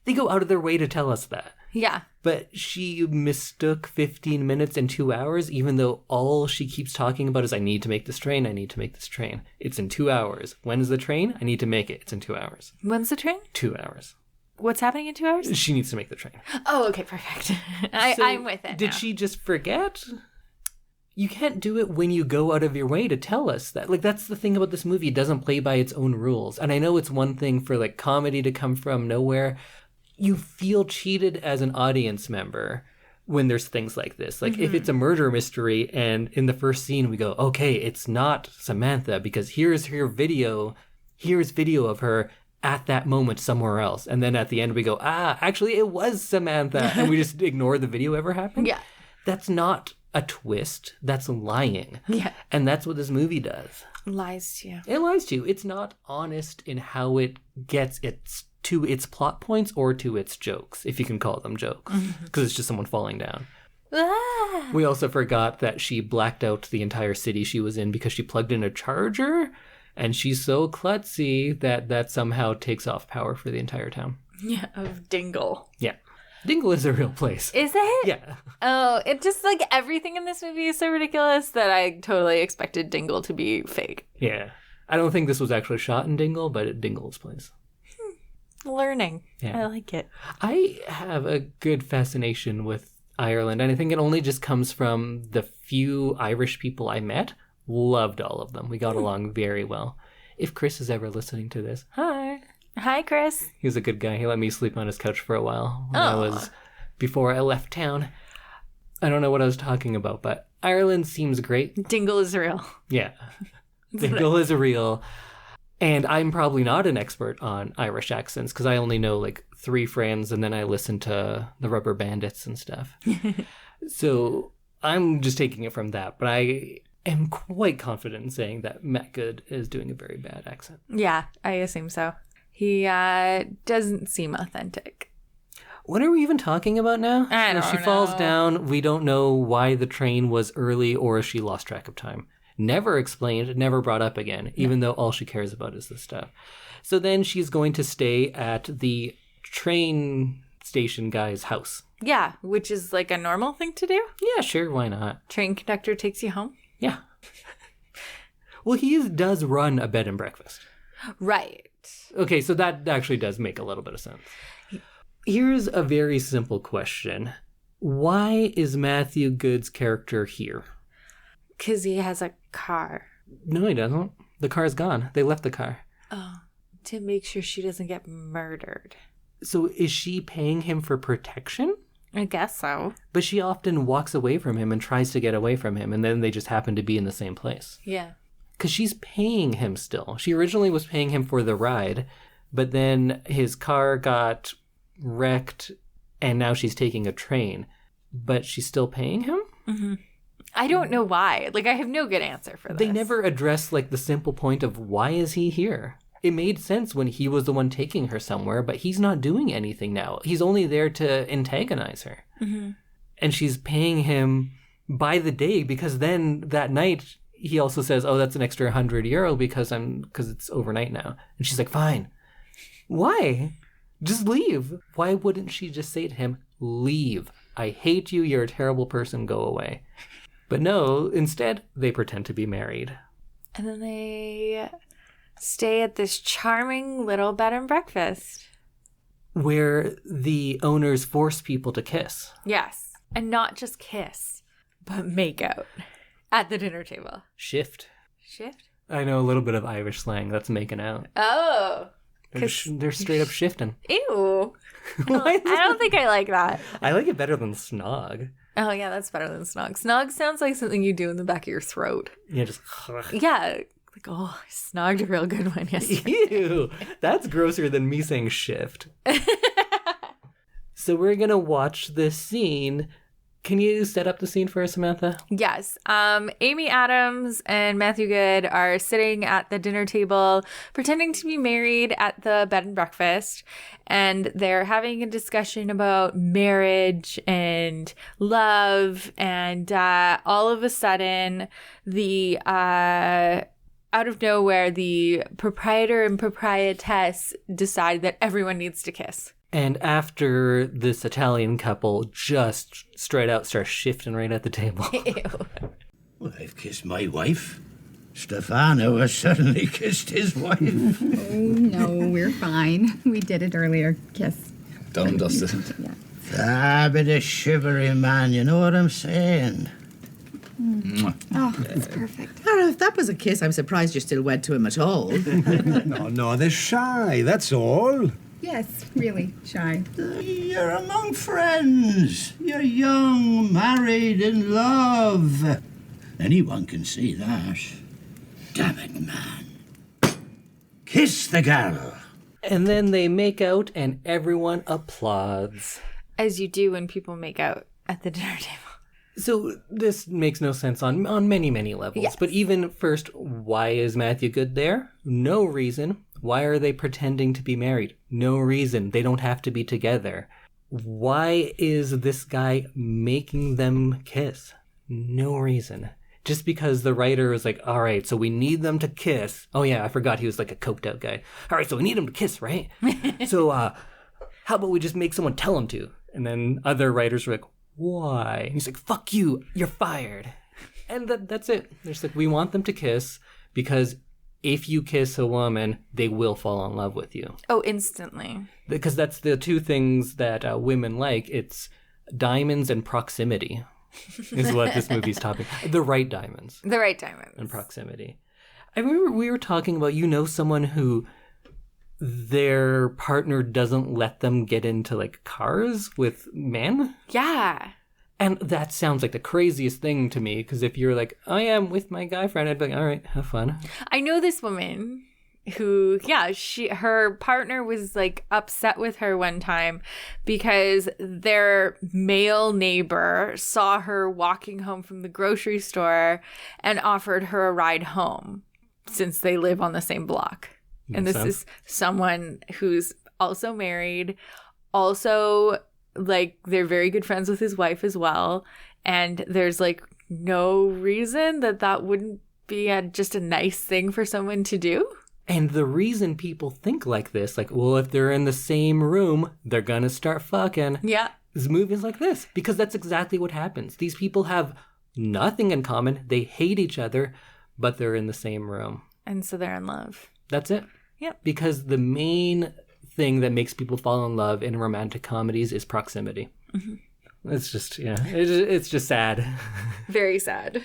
They go out of their way to tell us that. Yeah. But she mistook 15 minutes and 2 hours, even though all she keeps talking about is, I need to make this train, I need to make this train. It's in 2 hours. When is the train? I need to make it. It's in 2 hours. When's the train? 2 hours. What's happening in 2 hours? She needs to make the train. Oh, okay, perfect. I'm with it. Did she just forget? You can't do it when you go out of your way to tell us that. Like, that's the thing about this movie. It doesn't play by its own rules. And I know it's one thing for, like, comedy to come from nowhere. You feel cheated as an audience member when there's things like this. Like, if it's a murder mystery and in the first scene we go, okay, it's not Samantha because here's her video. Here's video of her at that moment somewhere else. And then at the end we go, actually it was Samantha. And we just ignore the video ever happened. Yeah. That's not a twist. That's lying. Yeah. And that's what this movie does. Lies to you. It lies to you. It's not honest in how it gets to its plot points or to its jokes, if you can call them jokes, because it's just someone falling down. We also forgot that she blacked out the entire city she was in because she plugged in a charger, and she's so klutzy that somehow takes off power for the entire town. Yeah, of Dingle. Yeah. Dingle is a real place. Is it? Yeah. Oh, it just, like, everything in this movie is so ridiculous that I totally expected Dingle to be fake. Yeah. I don't think this was actually shot in Dingle, but at Dingle's place. Learning. Yeah. I like it. I have a good fascination with Ireland, and I think it only just comes from the few Irish people I met. Loved all of them. We got along very well. If Chris is ever listening to this, hi. Hi, Chris. He was a good guy. He let me sleep on his couch for a while before I left town. I don't know what I was talking about, but Ireland seems great. Dingle is real. Yeah. Dingle is real. And I'm probably not an expert on Irish accents because I only know like 3 friends and then I listen to the Rubber Bandits and stuff. So I'm just taking it from that. But I am quite confident in saying that Matt Good is doing a very bad accent. Yeah, I assume so. He doesn't seem authentic. What are we even talking about now? I don't know. She falls down. We don't know why the train was early or if she lost track of time. Never explained, never brought up again, even though all she cares about is this stuff. So then she's going to stay at the train station guy's house. Yeah, which is like a normal thing to do. Yeah, sure, why not? Train conductor takes you home. Yeah. Well, he does run a bed and breakfast. Right. Okay, so that actually does make a little bit of sense. Here's a very simple question. Why is Matthew Good's character here? Because he has a car. No, he doesn't. The car's gone. They left the car. Oh, to make sure she doesn't get murdered. So is she paying him for protection? I guess so. But she often walks away from him and tries to get away from him, and then they just happen to be in the same place. Yeah. Because she's paying him still. She originally was paying him for the ride, but then his car got wrecked, and now she's taking a train. But she's still paying him? Mm-hmm. I don't know why. Like, I have no good answer for this. They never address, like, the simple point of why is he here? It made sense when he was the one taking her somewhere, but he's not doing anything now. He's only there to antagonize her. Mm-hmm. And she's paying him by the day because then that night he also says, oh, that's an extra €100 because it's overnight now. And she's like, fine. Why? Just leave. Why wouldn't she just say to him, leave. I hate you. You're a terrible person. Go away. But no, instead, they pretend to be married. And then they stay at this charming little bed and breakfast. Where the owners force people to kiss. Yes. And not just kiss, but make out at the dinner table. Shift. Shift? I know a little bit of Irish slang. That's making out. Oh. They're straight up shifting. Ew. I don't think I like that. I like it better than snog. Oh, yeah, that's better than snog. Snog sounds like something you do in the back of your throat. Yeah, just... Yeah. Like, oh, I snogged a real good one yesterday. Ew. That's grosser than me saying shift. So we're going to watch this scene. Can you set up the scene for us, Samantha? Yes. Amy Adams and Matthew Good are sitting at the dinner table pretending to be married at the bed and breakfast. And they're having a discussion about marriage and love. And all of a sudden, out of nowhere, the proprietor and proprietess decide that everyone needs to kiss. And after this Italian couple just straight out starts shifting right at the table. Ew. Well, I've kissed my wife. Stefano has suddenly kissed his wife. Oh, no, we're fine. We did it earlier. Kiss. Done, dusted. Yeah. Ah, bit of shivery, man. You know what I'm saying? Oh, that's perfect. I don't know, if that was a kiss, I'm surprised you're still wed to him at all. No, they're shy, that's all. Yes, really shy. You're among friends. You're young, married, in love. Anyone can see that. Damn it, man. Kiss the girl. And then they make out and everyone applauds. As you do when people make out at the dinner table. So this makes no sense on many, many levels. Yes. But even first, why is Matthew Good there? No reason. Why are they pretending to be married? No reason. They don't have to be together. Why is this guy making them kiss? No reason. Just because the writer was like, all right, so we need them to kiss. Oh yeah, I forgot he was like a coked out guy. All right, so we need them to kiss, right? So how about we just make someone tell them to? And then other writers were like, why? And he's like, fuck you, you're fired. And that's it. They're just like, we want them to kiss because if you kiss a woman, they will fall in love with you. Oh, instantly. Because that's the two things that women like. It's diamonds and proximity is what this movie's topic. The right diamonds. The right diamonds. And proximity. I remember we were talking about, someone who their partner doesn't let them get into like cars with men. Yeah. And that sounds like the craziest thing to me, because if you're like, I am with my guy friend, I'd be like, all right, have fun. I know this woman who, yeah, her partner was like upset with her one time because their male neighbor saw her walking home from the grocery store and offered her a ride home since they live on the same block. And this is someone who's also married, also like they're very good friends with his wife as well. And there's like no reason that wouldn't be just a nice thing for someone to do. And the reason people think like this, like, well, if they're in the same room, they're gonna start fucking. Yeah. This movie's like this, because that's exactly what happens. These people have nothing in common. They hate each other, but they're in the same room. And so they're in love. That's it. Yep. Because the main thing that makes people fall in love in romantic comedies is proximity. Mm-hmm. It's just, yeah, it's just sad. Very sad.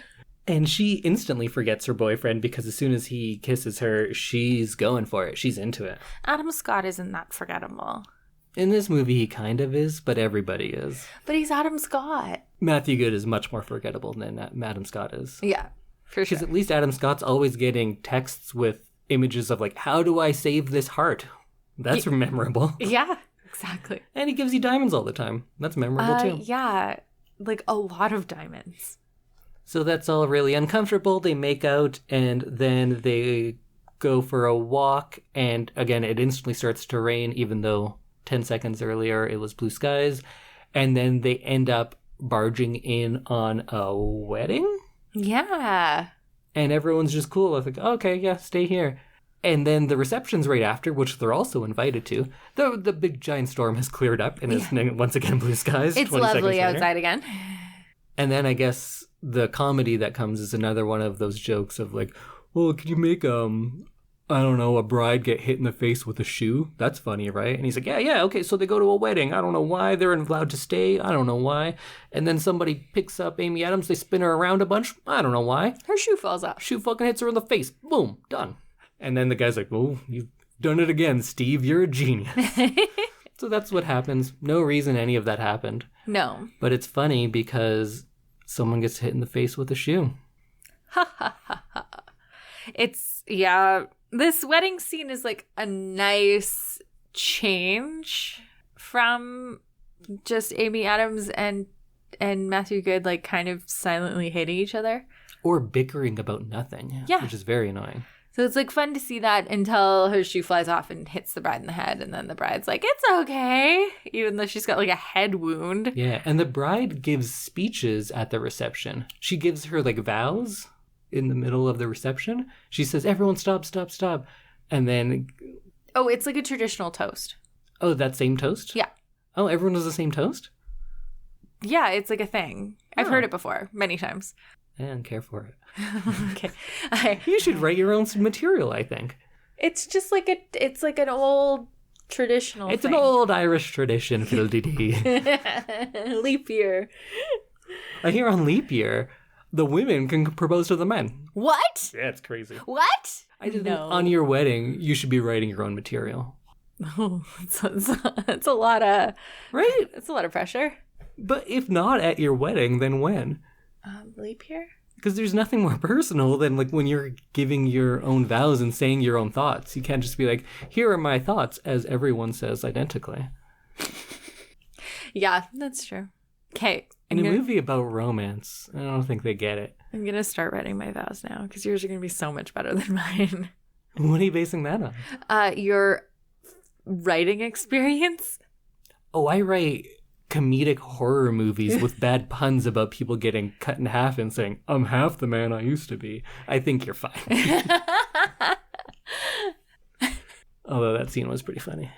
And she instantly forgets her boyfriend because as soon as he kisses her, she's going for it. She's into it. Adam Scott isn't that forgettable. In this movie, he kind of is, but everybody is. But he's Adam Scott. Matthew Good is much more forgettable than Adam Scott is. Yeah, for sure. Because at least Adam Scott's always getting texts with images of like, how do I save this heart? That's memorable. Yeah, exactly. And he gives you diamonds all the time. That's memorable too. Yeah, like a lot of diamonds. So that's all really uncomfortable. They make out and then they go for a walk. And again, it instantly starts to rain, even though 10 seconds earlier it was blue skies. And then they end up barging in on a wedding. Yeah. And everyone's just cool. I was like, okay, yeah, stay here. And then the reception's right after, which they're also invited to. The big giant storm has cleared up and it's once again blue skies. It's 20 seconds lovely later. outside again. And then I guess the comedy that comes is another one of those jokes of like, well, could you make, I don't know, a bride get hit in the face with a shoe? That's funny, right? And he's like, yeah, okay, so they go to a wedding. I don't know why they're allowed to stay. I don't know why. And then somebody picks up Amy Adams. They spin her around a bunch. I don't know why. Her shoe falls off. Shoe fucking hits her in the face. Boom, done. And then the guy's like, oh, you've done it again, Steve. You're a genius. So that's what happens. No reason any of that happened. No. But it's funny because someone gets hit in the face with a shoe. It's, yeah. This wedding scene is like a nice change from just Amy Adams and Matthew Good like kind of silently hating each other. Or bickering about nothing. Yeah. Which is very annoying. So it's like fun to see that until her shoe flies off and hits the bride in the head. And then the bride's like, it's okay. Even though she's got like a head wound. Yeah. And the bride gives speeches at the reception. She gives her like vows in the middle of the reception. She says, everyone stop, stop, stop. And then... Oh, it's like a traditional toast. Oh, that same toast? Yeah. Oh, everyone does the same toast? Yeah, it's like a thing. I've heard it before many times. I don't care for it. Okay. You should write your own material, I think. It's just like it's like an old traditional It's thing. an old Irish tradition, fiddle-dee-dee. Leap year. I hear on leap year, the women can propose to the men. What? Yeah, it's crazy. What? I just think on your wedding, you should be writing your own material. Oh, it's a lot of... Right? It's a lot of pressure. But if not at your wedding, then when? Leap year? Because there's nothing more personal than like when you're giving your own vows and saying your own thoughts. You can't just be like, here are my thoughts, as everyone says identically. Yeah, that's true. Okay. In a movie about romance, I don't think they get it. I'm going to start writing my vows now because yours are going to be so much better than mine. What are you basing that on? Your writing experience? Oh, I write comedic horror movies with bad puns about people getting cut in half and saying, I'm half the man I used to be. I think you're fine. Although that scene was pretty funny.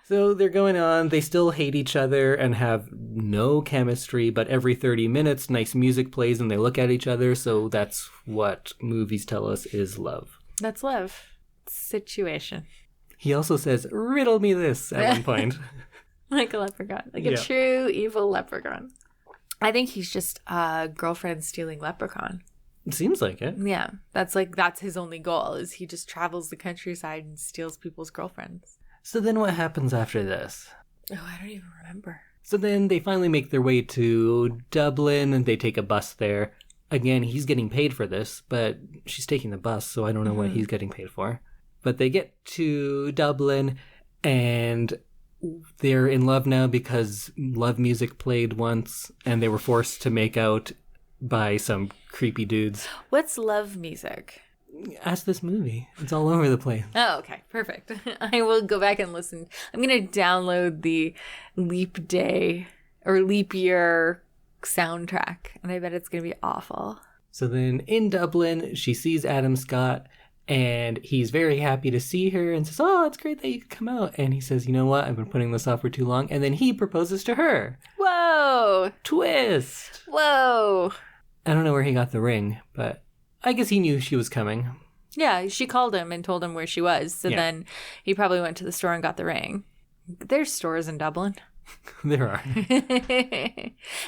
So they're going on. They still hate each other and have no chemistry, but every 30 minutes, nice music plays and they look at each other. So that's what movies tell us is love. That's love. Situation. He also says, riddle me this at one point. Like a leprechaun. Like a true evil leprechaun. I think he's just a girlfriend stealing leprechaun. It seems like it. Yeah, that's his only goal, is he just travels the countryside and steals people's girlfriends. So then what happens after this? Oh, I don't even remember. So then they finally make their way to Dublin and they take a bus there. Again, he's getting paid for this, but she's taking the bus, so I don't know what he's getting paid for. But they get to Dublin and they're in love now because love music played once and they were forced to make out by some creepy dudes. What's love music? Ask this movie. It's all over the place. Oh, okay. Perfect. I will go back and listen. I'm going to download the Leap Day or Leap Year soundtrack, and I bet it's going to be awful. So then in Dublin, she sees Adam Scott, and he's very happy to see her and says, oh, it's great that you could come out. And he says, you know what? I've been putting this off for too long. And then he proposes to her. Whoa. Twist. Whoa. I don't know where he got the ring, but I guess he knew she was coming. Yeah, she called him and told him where she was. So then he probably went to the store and got the ring. There's stores in Dublin. There are.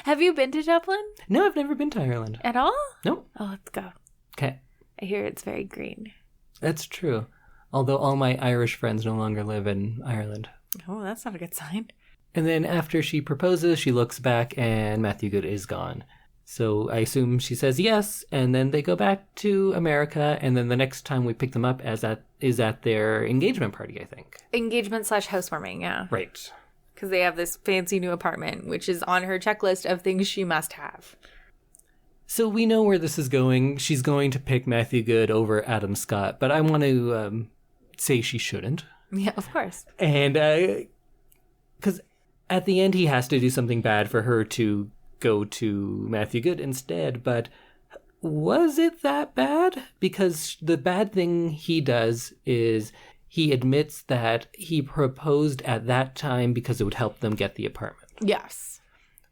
Have you been to Dublin? No, I've never been to Ireland. At all? Nope. Oh, let's go. Okay. I hear it's very green. That's true. Although all my Irish friends no longer live in Ireland. Oh, that's not a good sign. And then after she proposes, she looks back and Matthew Good is gone. So I assume she says yes, and then they go back to America, and then the next time we pick them up is at their engagement party, I think. Engagement / housewarming, yeah. Right. Because they have this fancy new apartment, which is on her checklist of things she must have. So we know where this is going. She's going to pick Matthew Good over Adam Scott, but I want to say she shouldn't. Yeah, of course. And because at the end he has to do something bad for her to go to Matthew Good instead, but was it that bad? Because the bad thing he does is he admits that he proposed at that time because it would help them get the apartment. Yes.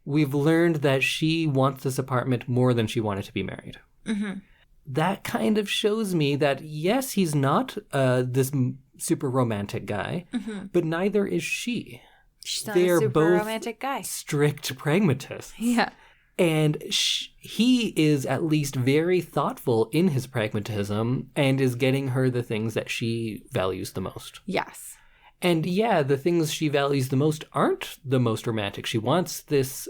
We've learned that she wants this apartment more than she wanted to be married. Mm-hmm. That kind of shows me that, yes, he's not this super romantic guy, but neither is she. She's not They're a super both romantic guy. strict pragmatists. Yeah. And he is at least very thoughtful in his pragmatism and is getting her the things that she values the most. Yes. And yeah, the things she values the most aren't the most romantic. She wants this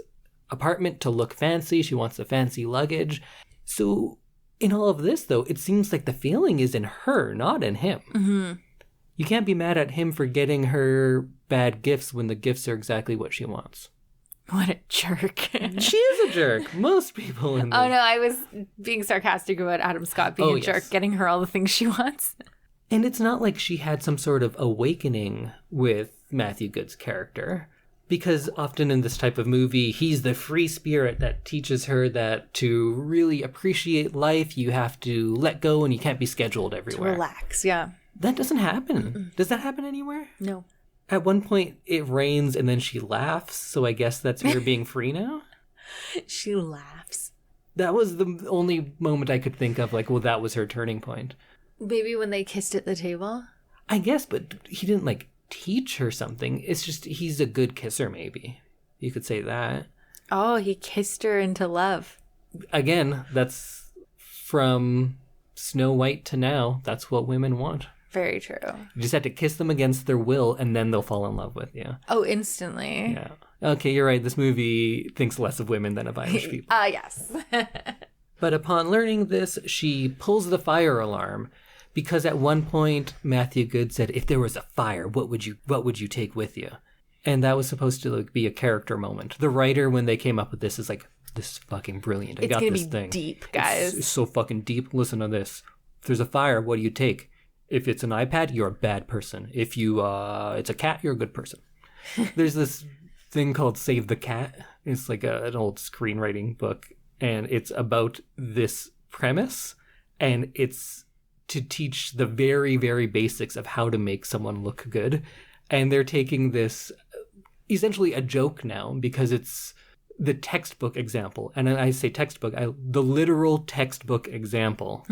apartment to look fancy. She wants the fancy luggage. So in all of this, though, it seems like the feeling is in her, not in him. Mm-hmm. You can't be mad at him for getting her bad gifts when the gifts are exactly what she wants. What a jerk. She is a jerk. Most people in Oh, no, I was being sarcastic about Adam Scott being a jerk, getting her all the things she wants. And it's not like she had some sort of awakening with Matthew Good's character, because often in this type of movie, he's the free spirit that teaches her that to really appreciate life, you have to let go and you can't be scheduled everywhere. Relax, yeah. That doesn't happen. Mm-mm. Does that happen anywhere? No. At one point, it rains and then she laughs, so I guess that's her being free now? She laughs. That was the only moment I could think of, like, well, that was her turning point. Maybe when they kissed at the table? I guess, but he didn't, like, teach her something. It's just he's a good kisser, maybe. You could say that. Oh, he kissed her into love. Again, that's from Snow White to now. That's what women want. Very true. You just have to kiss them against their will, and then they'll fall in love with you. Oh, instantly. Yeah. Okay, you're right. This movie thinks less of women than of Irish people. Yes. But upon learning this, she pulls the fire alarm, because at one point Matthew Good said, if there was a fire, what would you take with you? And that was supposed to be a character moment. The writer, when they came up with this, is like, this is fucking brilliant. I got this thing. It's gonna be deep, guys. It's so fucking deep. Listen to this. If there's a fire, what do you take? If it's an iPad, you're a bad person. If it's a cat, you're a good person. There's this thing called Save the Cat. It's like an old screenwriting book, and it's about this premise, and it's to teach the very, very basics of how to make someone look good. And they're taking this, essentially a joke now, because it's the textbook example. And I say textbook, the literal textbook example.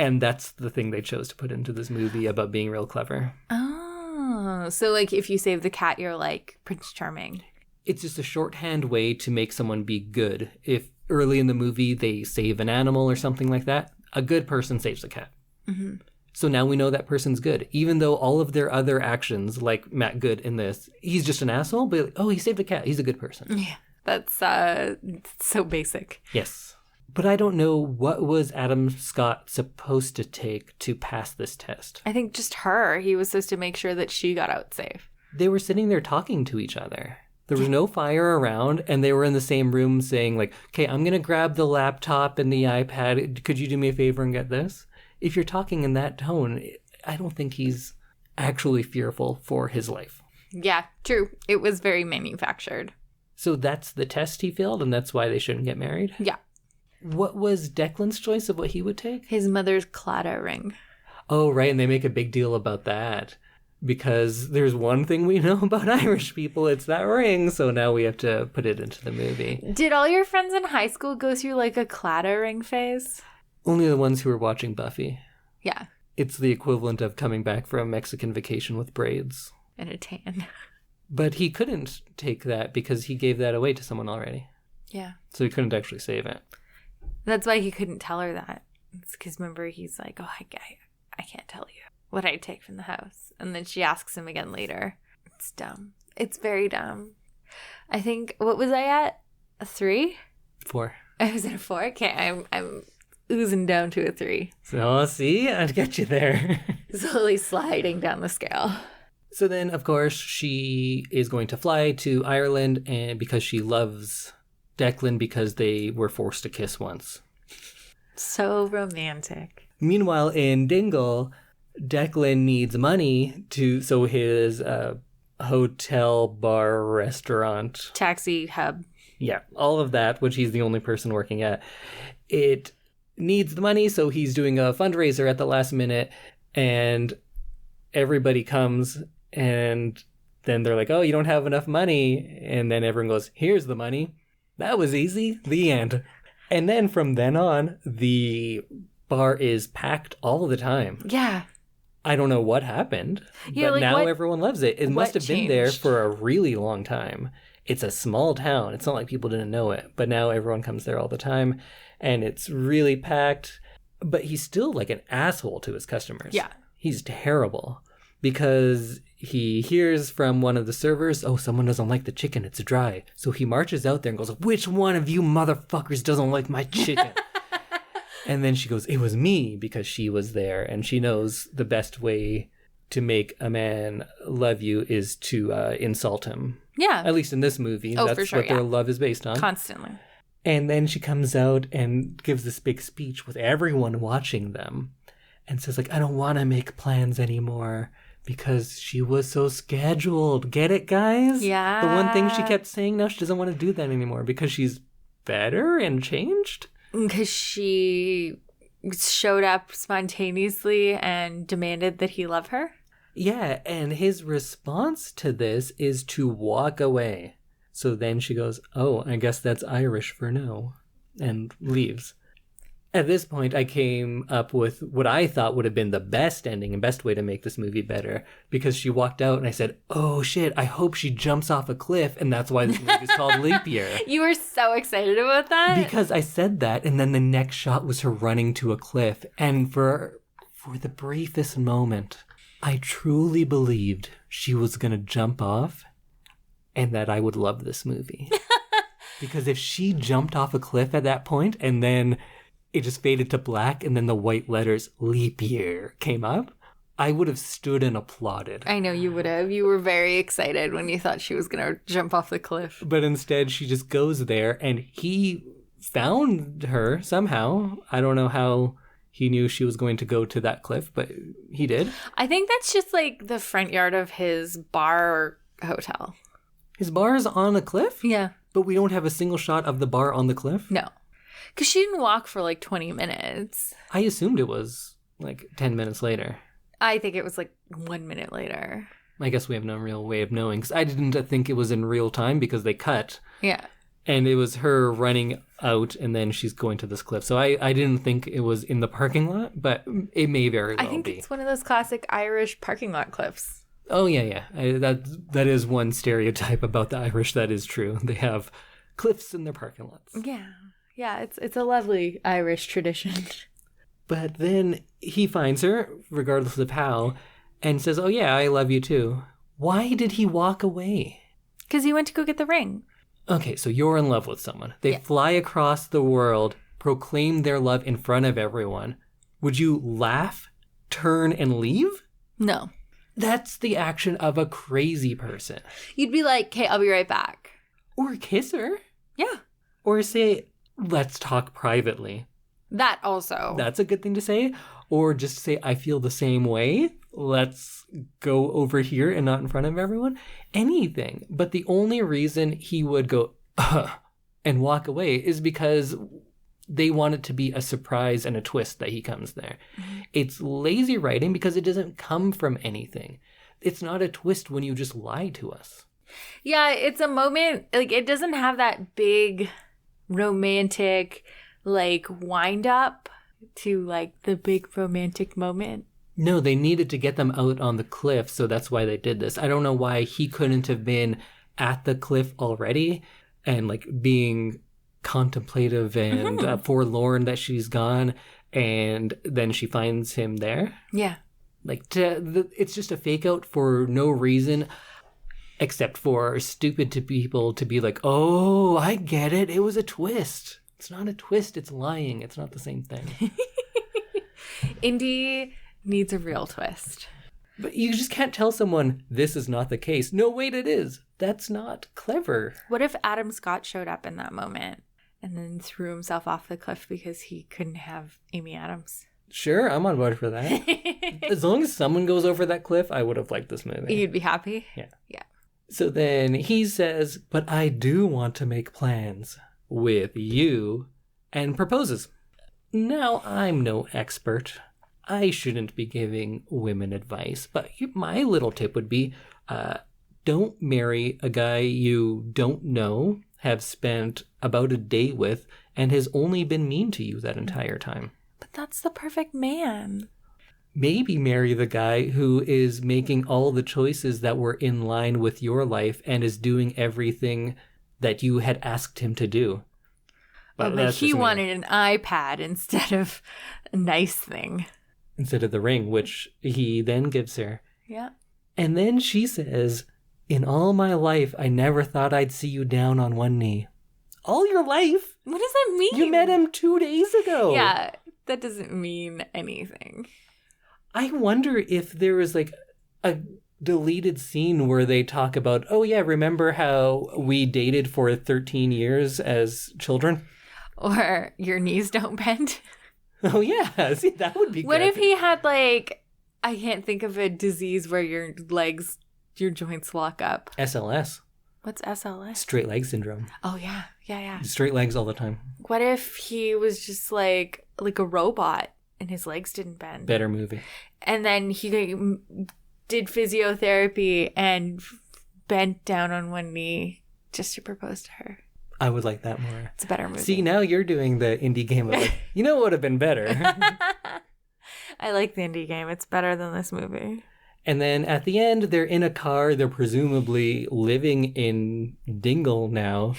And that's the thing they chose to put into this movie about being real clever. Oh, so like if you save the cat, you're like Prince Charming. It's just a shorthand way to make someone be good. If early in the movie they save an animal or something like that. A good person saves a cat. Mm-hmm. So now we know that person's good. Even though all of their other actions, like Matt Good in this, he's just an asshole, but like, oh, he saved a cat. He's a good person. Yeah, that's so basic. Yes. But I don't know, what was Adam Scott supposed to take to pass this test? I think just her. He was supposed to make sure that she got out safe. They were sitting there talking to each other. There was no fire around, and they were in the same room saying, like, okay, I'm going to grab the laptop and the iPad. Could you do me a favor and get this? If you're talking in that tone, I don't think he's actually fearful for his life. Yeah, true. It was very manufactured. So that's the test he failed, and that's why they shouldn't get married? Yeah. What was Declan's choice of what he would take? His mother's Claddagh ring. Oh, right, and they make a big deal about that. Because there's one thing we know about Irish people, it's that ring, so now we have to put it into the movie. Did all your friends in high school go through like a Claddagh ring phase? Only the ones who were watching Buffy. Yeah. It's the equivalent of coming back from a Mexican vacation with braids. And a tan. But he couldn't take that because he gave that away to someone already. Yeah. So he couldn't actually save it. That's why he couldn't tell her that. It's because remember, he's like, oh, I can't tell you what I take from the house. And then she asks him again later. It's dumb. It's very dumb. I think, what was I at? A 3? 4. I was at a 4? Okay, I'm oozing down to a 3. So, see? I'd get you there. Slowly sliding down the scale. So then, of course, she is going to fly to Ireland and because she loves Declan because they were forced to kiss once. So romantic. Meanwhile, in Dingle, Declan needs money so his hotel, bar, restaurant, Taxi hub. yeah, all of that, which he's the only person working at, it needs the money, so he's doing a fundraiser at the last minute, and everybody comes, and then they're like, oh, you don't have enough money, and then everyone goes, here's the money. That was easy. The end. And then from then on, the bar is packed all the time. Yeah. I don't know what happened, Yeah, but like now what- everyone loves it. It must what have been there changed? for a really long time. It's a small town. It's not like people didn't know it, but now everyone comes there all the time, and it's really packed. But he's still like an asshole to his customers. Yeah. He's terrible because he hears from one of the servers, oh, someone doesn't like the chicken. It's dry. So he marches out there and goes, which one of you motherfuckers doesn't like my chicken? And then she goes, it was me, because she was there. And she knows the best way to make a man love you is to insult him. Yeah. At least in this movie. Oh, That's for sure, what their yeah. love is based on. Constantly. And then she comes out and gives this big speech with everyone watching them and says, like, I don't want to make plans anymore because she was so scheduled. Get it, guys? Yeah. The one thing she kept saying, now she doesn't want to do that anymore because she's better and changed. Because she showed up spontaneously and demanded that he love her. Yeah, and his response to this is to walk away. So then she goes, oh, I guess that's Irish for no, and leaves. At this point, I came up with what I thought would have been the best ending and best way to make this movie better, because she walked out and I said, oh shit, I hope she jumps off a cliff, and that's why this movie is called Leap Year. You were so excited about that. Because I said that, and then the next shot was her running to a cliff, and for the briefest moment, I truly believed she was going to jump off and that I would love this movie. Because if she jumped off a cliff at that point and then it just faded to black and then the white letters leap year came up, I would have stood and applauded. I know you would have. You were very excited when you thought she was going to jump off the cliff. But instead she just goes there and he found her somehow. I don't know how he knew she was going to go to that cliff, but he did. I think that's just like the front yard of his bar or hotel. His bar is on a cliff? Yeah. But we don't have a single shot of the bar on the cliff? No. Because she didn't walk for like 20 minutes. I assumed it was like 10 minutes later. I think it was like 1 minute later. I guess we have no real way of knowing, because I didn't think it was in real time because they cut. Yeah. And it was her running out and then she's going to this cliff. So I didn't think it was in the parking lot, but it may very well I think be. it's one of those classic Irish parking lot cliffs. Oh, yeah. That is one stereotype about the Irish that is true. They have cliffs in their parking lots. Yeah. Yeah, it's a lovely Irish tradition. But then he finds her, regardless of how, and says, oh yeah, I love you too. Why did he walk away? Because he went to go get the ring. Okay, so you're in love with someone. They fly across the world, proclaim their love in front of everyone. Would you laugh, turn, and leave? No. That's the action of a crazy person. You'd be like, okay, I'll be right back. Or kiss her. Yeah. Or say, let's talk privately. That also. That's a good thing to say. Or just say, I feel the same way. Let's go over here and not in front of everyone. Anything. But the only reason he would go, and walk away is because they want it to be a surprise and a twist that he comes there. Mm-hmm. It's lazy writing because it doesn't come from anything. It's not a twist when you just lie to us. Yeah, it's a moment, like, it doesn't have that big romantic, like, wind up to, like, the big romantic moment. No, they needed to get them out on the cliff, so that's why they did this. I don't know why he couldn't have been at the cliff already and, like, being contemplative and forlorn that she's gone, and then she finds him there. Yeah. Like, it's just a fake out for no reason, except for stupid to people to be like, oh, I get it. It was a twist. It's not a twist. It's lying. It's not the same thing. Indy needs a real twist. But you just can't tell someone this is not the case. No, wait, it is. That's not clever. What if Adam Scott showed up in that moment and then threw himself off the cliff because he couldn't have Amy Adams? Sure, I'm on board for that. As long as someone goes over that cliff, I would have liked this movie. You'd be happy? Yeah. Yeah. So then he says, but I do want to make plans with you, and proposes. Now, I'm no expert. I shouldn't be giving women advice, but my little tip would be, don't marry a guy you don't know, have spent about a day with, and has only been mean to you that entire time. But that's the perfect man. Maybe marry the guy who is making all the choices that were in line with your life and is doing everything that you had asked him to do. But he wanted an iPad instead of a nice thing. Instead of the ring, which he then gives her. Yeah. And then she says, in all my life, I never thought I'd see you down on one knee. All your life? What does that mean? You met him 2 days ago. Yeah, that doesn't mean anything. I wonder if there was like a deleted scene where they talk about, oh yeah, remember how we dated for 13 years as children? Or your knees don't bend? Oh yeah, see, that would be good. What if he had, like, I can't think of a disease where your joints lock up. SLS. What's SLS? Straight leg syndrome. Oh, yeah. Yeah. Straight legs all the time. What if he was just like a robot and his legs didn't bend? Better movie. And then he did physiotherapy and bent down on one knee just to propose to her. I would like that more. It's a better movie. See, now you're doing the indie game of like, you know what would have been better? I like the indie game. It's better than this movie. And then at the end, they're in a car. They're presumably living in Dingle now.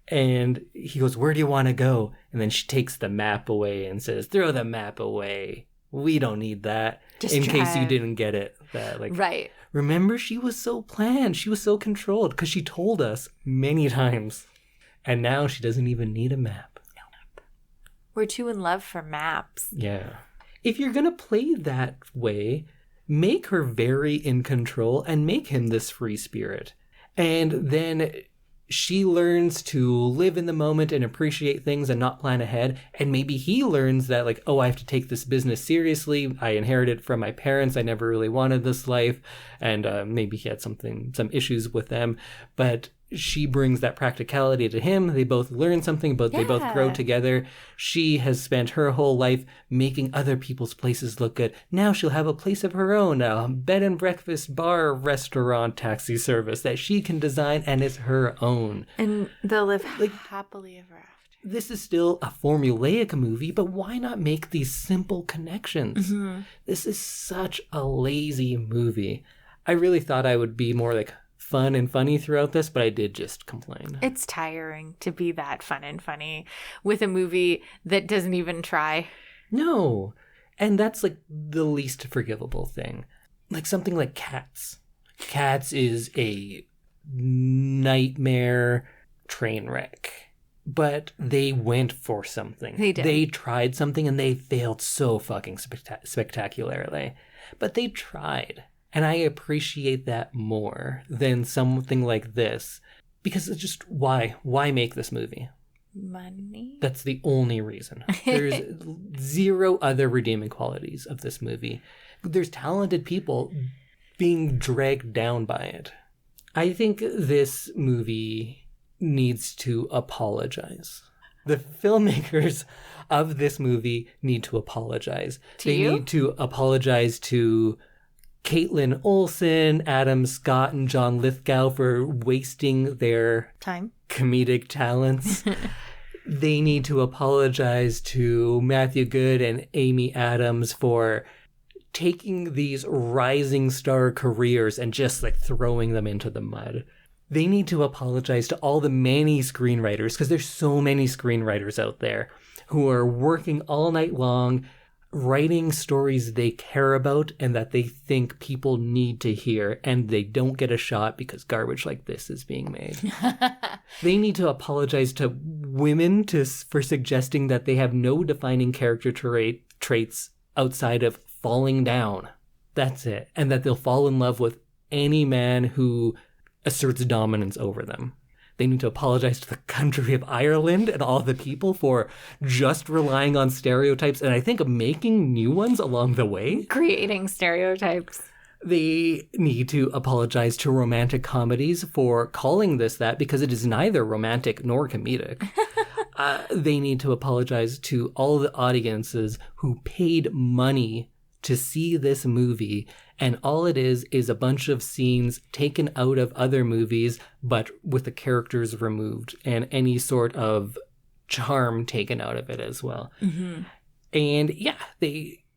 And he goes, where do you want to go? And then she takes the map away and says, throw the map away. We don't need that. Just in drive. case you didn't get it. That, like, right. Remember, she was so planned. She was so controlled because she told us many times. And now she doesn't even need a map. No map. We're too in love for maps. Yeah. If you're going to play that way, make her very in control and make him this free spirit. And then she learns to live in the moment and appreciate things and not plan ahead. And maybe he learns that, like, oh, I have to take this business seriously. I inherited it from my parents. I never really wanted this life. And maybe he had some issues with them. But she brings that practicality to him. They both learn something, but they both grow together. She has spent her whole life making other people's places look good. Now she'll have a place of her own, a bed and breakfast, bar, restaurant, taxi service that she can design and is her own. And they'll live happily ever after. This is still a formulaic movie, but why not make these simple connections? Mm-hmm. This is such a lazy movie. I really thought I would be more like fun and funny throughout this, but I did just complain. It's tiring to be that fun and funny with a movie that doesn't even try. No. And that's like the least forgivable thing. Like something like Cats. Cats is a nightmare train wreck. But they went for something. They did. They tried something and they failed so fucking spectacularly. But they tried. And I appreciate that more than something like this. Because it's just, why? Why make this movie? Money? That's the only reason. There's zero other redeeming qualities of this movie. There's talented people being dragged down by it. I think this movie needs to apologize. The filmmakers of this movie need to apologize. They need to apologize to Caitlin Olsen, Adam Scott, and John Lithgow for wasting their Time. comedic talents. They need to apologize to Matthew Good and Amy Adams for taking these rising star careers and just like throwing them into the mud. They need to apologize to all the many screenwriters, because there's so many screenwriters out there who are working all night long, writing stories they care about and that they think people need to hear, and they don't get a shot because garbage like this is being made. They need to apologize to women for suggesting that they have no defining character traits outside of falling down. That's it. And that they'll fall in love with any man who asserts dominance over them. They need to apologize to the country of Ireland and all the people for just relying on stereotypes and I think making new ones along the way. Creating stereotypes. They need to apologize to romantic comedies for calling this that, because it is neither romantic nor comedic. They need to apologize to all the audiences who paid money to see this movie, and all it is a bunch of scenes taken out of other movies, but with the characters removed and any sort of charm taken out of it as well. Mm-hmm. And yeah,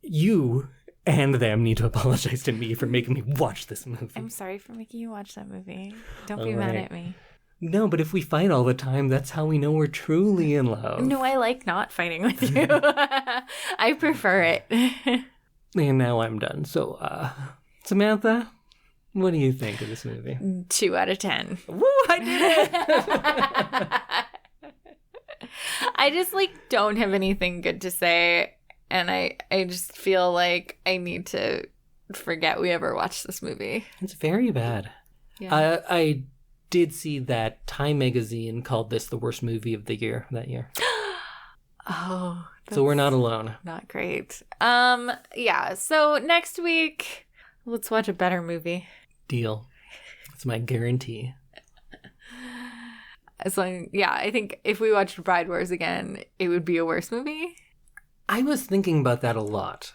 you and them need to apologize to me for making me watch this movie. I'm sorry for making you watch that movie. Don't be mad at me. No, but if we fight all the time, that's how we know we're truly in love. No, I like not fighting with you. I prefer it. And now I'm done. So, Samantha, what do you think of this movie? 2 out of 10. Woo, I did it! I just don't have anything good to say, and I just feel like I need to forget we ever watched this movie. It's very bad. Yeah. I did see that Time magazine called this the worst movie of the year that year. Oh, so we're not alone. Not great. Yeah. So next week, let's watch a better movie. Deal. It's my guarantee. I think if we watched Bride Wars again, it would be a worse movie. I was thinking about that a lot.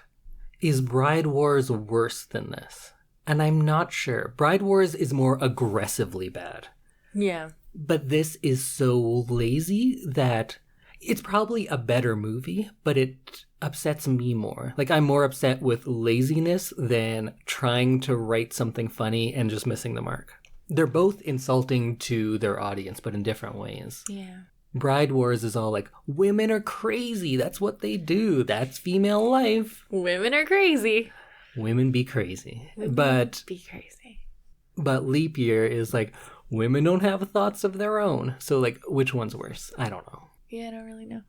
Is Bride Wars worse than this? And I'm not sure. Bride Wars is more aggressively bad. Yeah. But this is so lazy that it's probably a better movie, but it upsets me more. I'm more upset with laziness than trying to write something funny and just missing the mark. They're both insulting to their audience, but in different ways. Yeah. Bride Wars is all women are crazy. That's what they do. That's female life. Women are crazy. Women be crazy. Women but be crazy. But Leap Year is women don't have thoughts of their own. So which one's worse? I don't know. Yeah, I don't really know.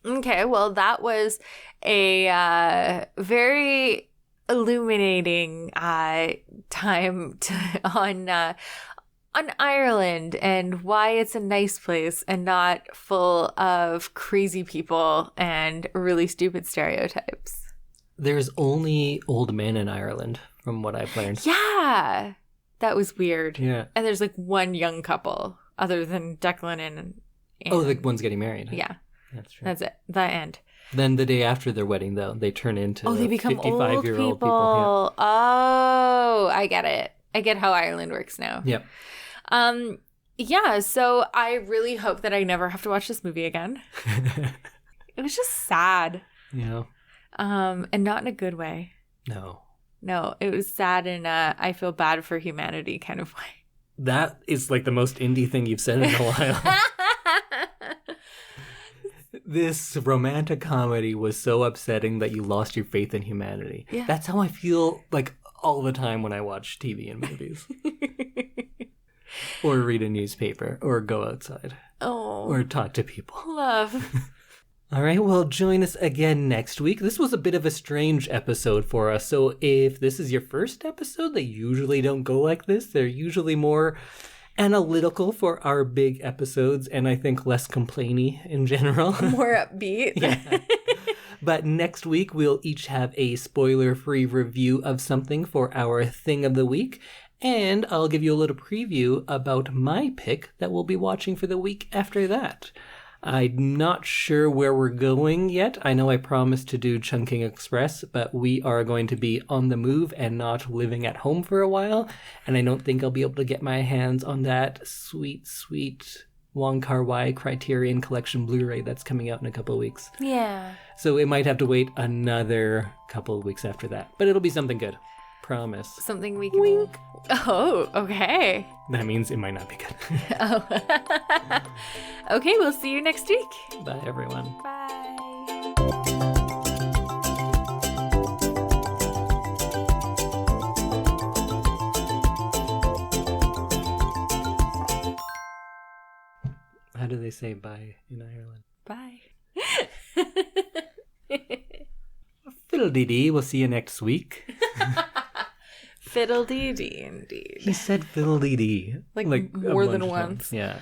Okay, well, that was a very illuminating time on Ireland and why it's a nice place and not full of crazy people and really stupid stereotypes. There's only old men in Ireland, from what I've learned. Yeah, that was weird. Yeah. And there's one young couple other than Declan and oh, the one's getting married. Yeah. That's true. That's it. The end. Then the day after their wedding, though, they turn into they become 55-year-old people. Yeah. Oh, I get it. I get how Ireland works now. Yep. Yeah, so I really hope that I never have to watch this movie again. It was just sad. Yeah. And not in a good way. No. No, it was sad in a I feel bad for humanity kind of way. That is like the most indie thing you've said in a while. This romantic comedy was so upsetting that you lost your faith in humanity. Yeah. That's how I feel like all the time when I watch TV and movies. Or read a newspaper, or go outside, Oh, or talk to people. love. All right, well, join us again next week. This was a bit of a strange episode for us, so if this is your first episode, they usually don't go like this. They're usually more analytical for our big episodes, and I think less complainy in general. More upbeat. Yeah. But next week, we'll each have a spoiler-free review of something for our Thing of the Week, and I'll give you a little preview about my pick that we'll be watching for the week after that. I'm not sure where we're going yet. I know I promised to do Chungking Express, but we are going to be on the move and not living at home for a while, and I don't think I'll be able to get my hands on that sweet, sweet Wong Kar-wai Criterion Collection Blu-ray that's coming out in a couple of weeks. Yeah. So it might have to wait another couple of weeks after that, but it'll be something good. Promise. Something we can... Wink. Oh, okay. That means it might not be good. Oh. Okay, we'll see you next week. Bye, everyone. Bye. How do they say bye in Ireland? Bye. Fiddle-dee-dee. We'll see you next week. Fiddle-dee-dee, indeed. He said fiddle-dee-dee. Like a more than bunch of once. times. Yeah.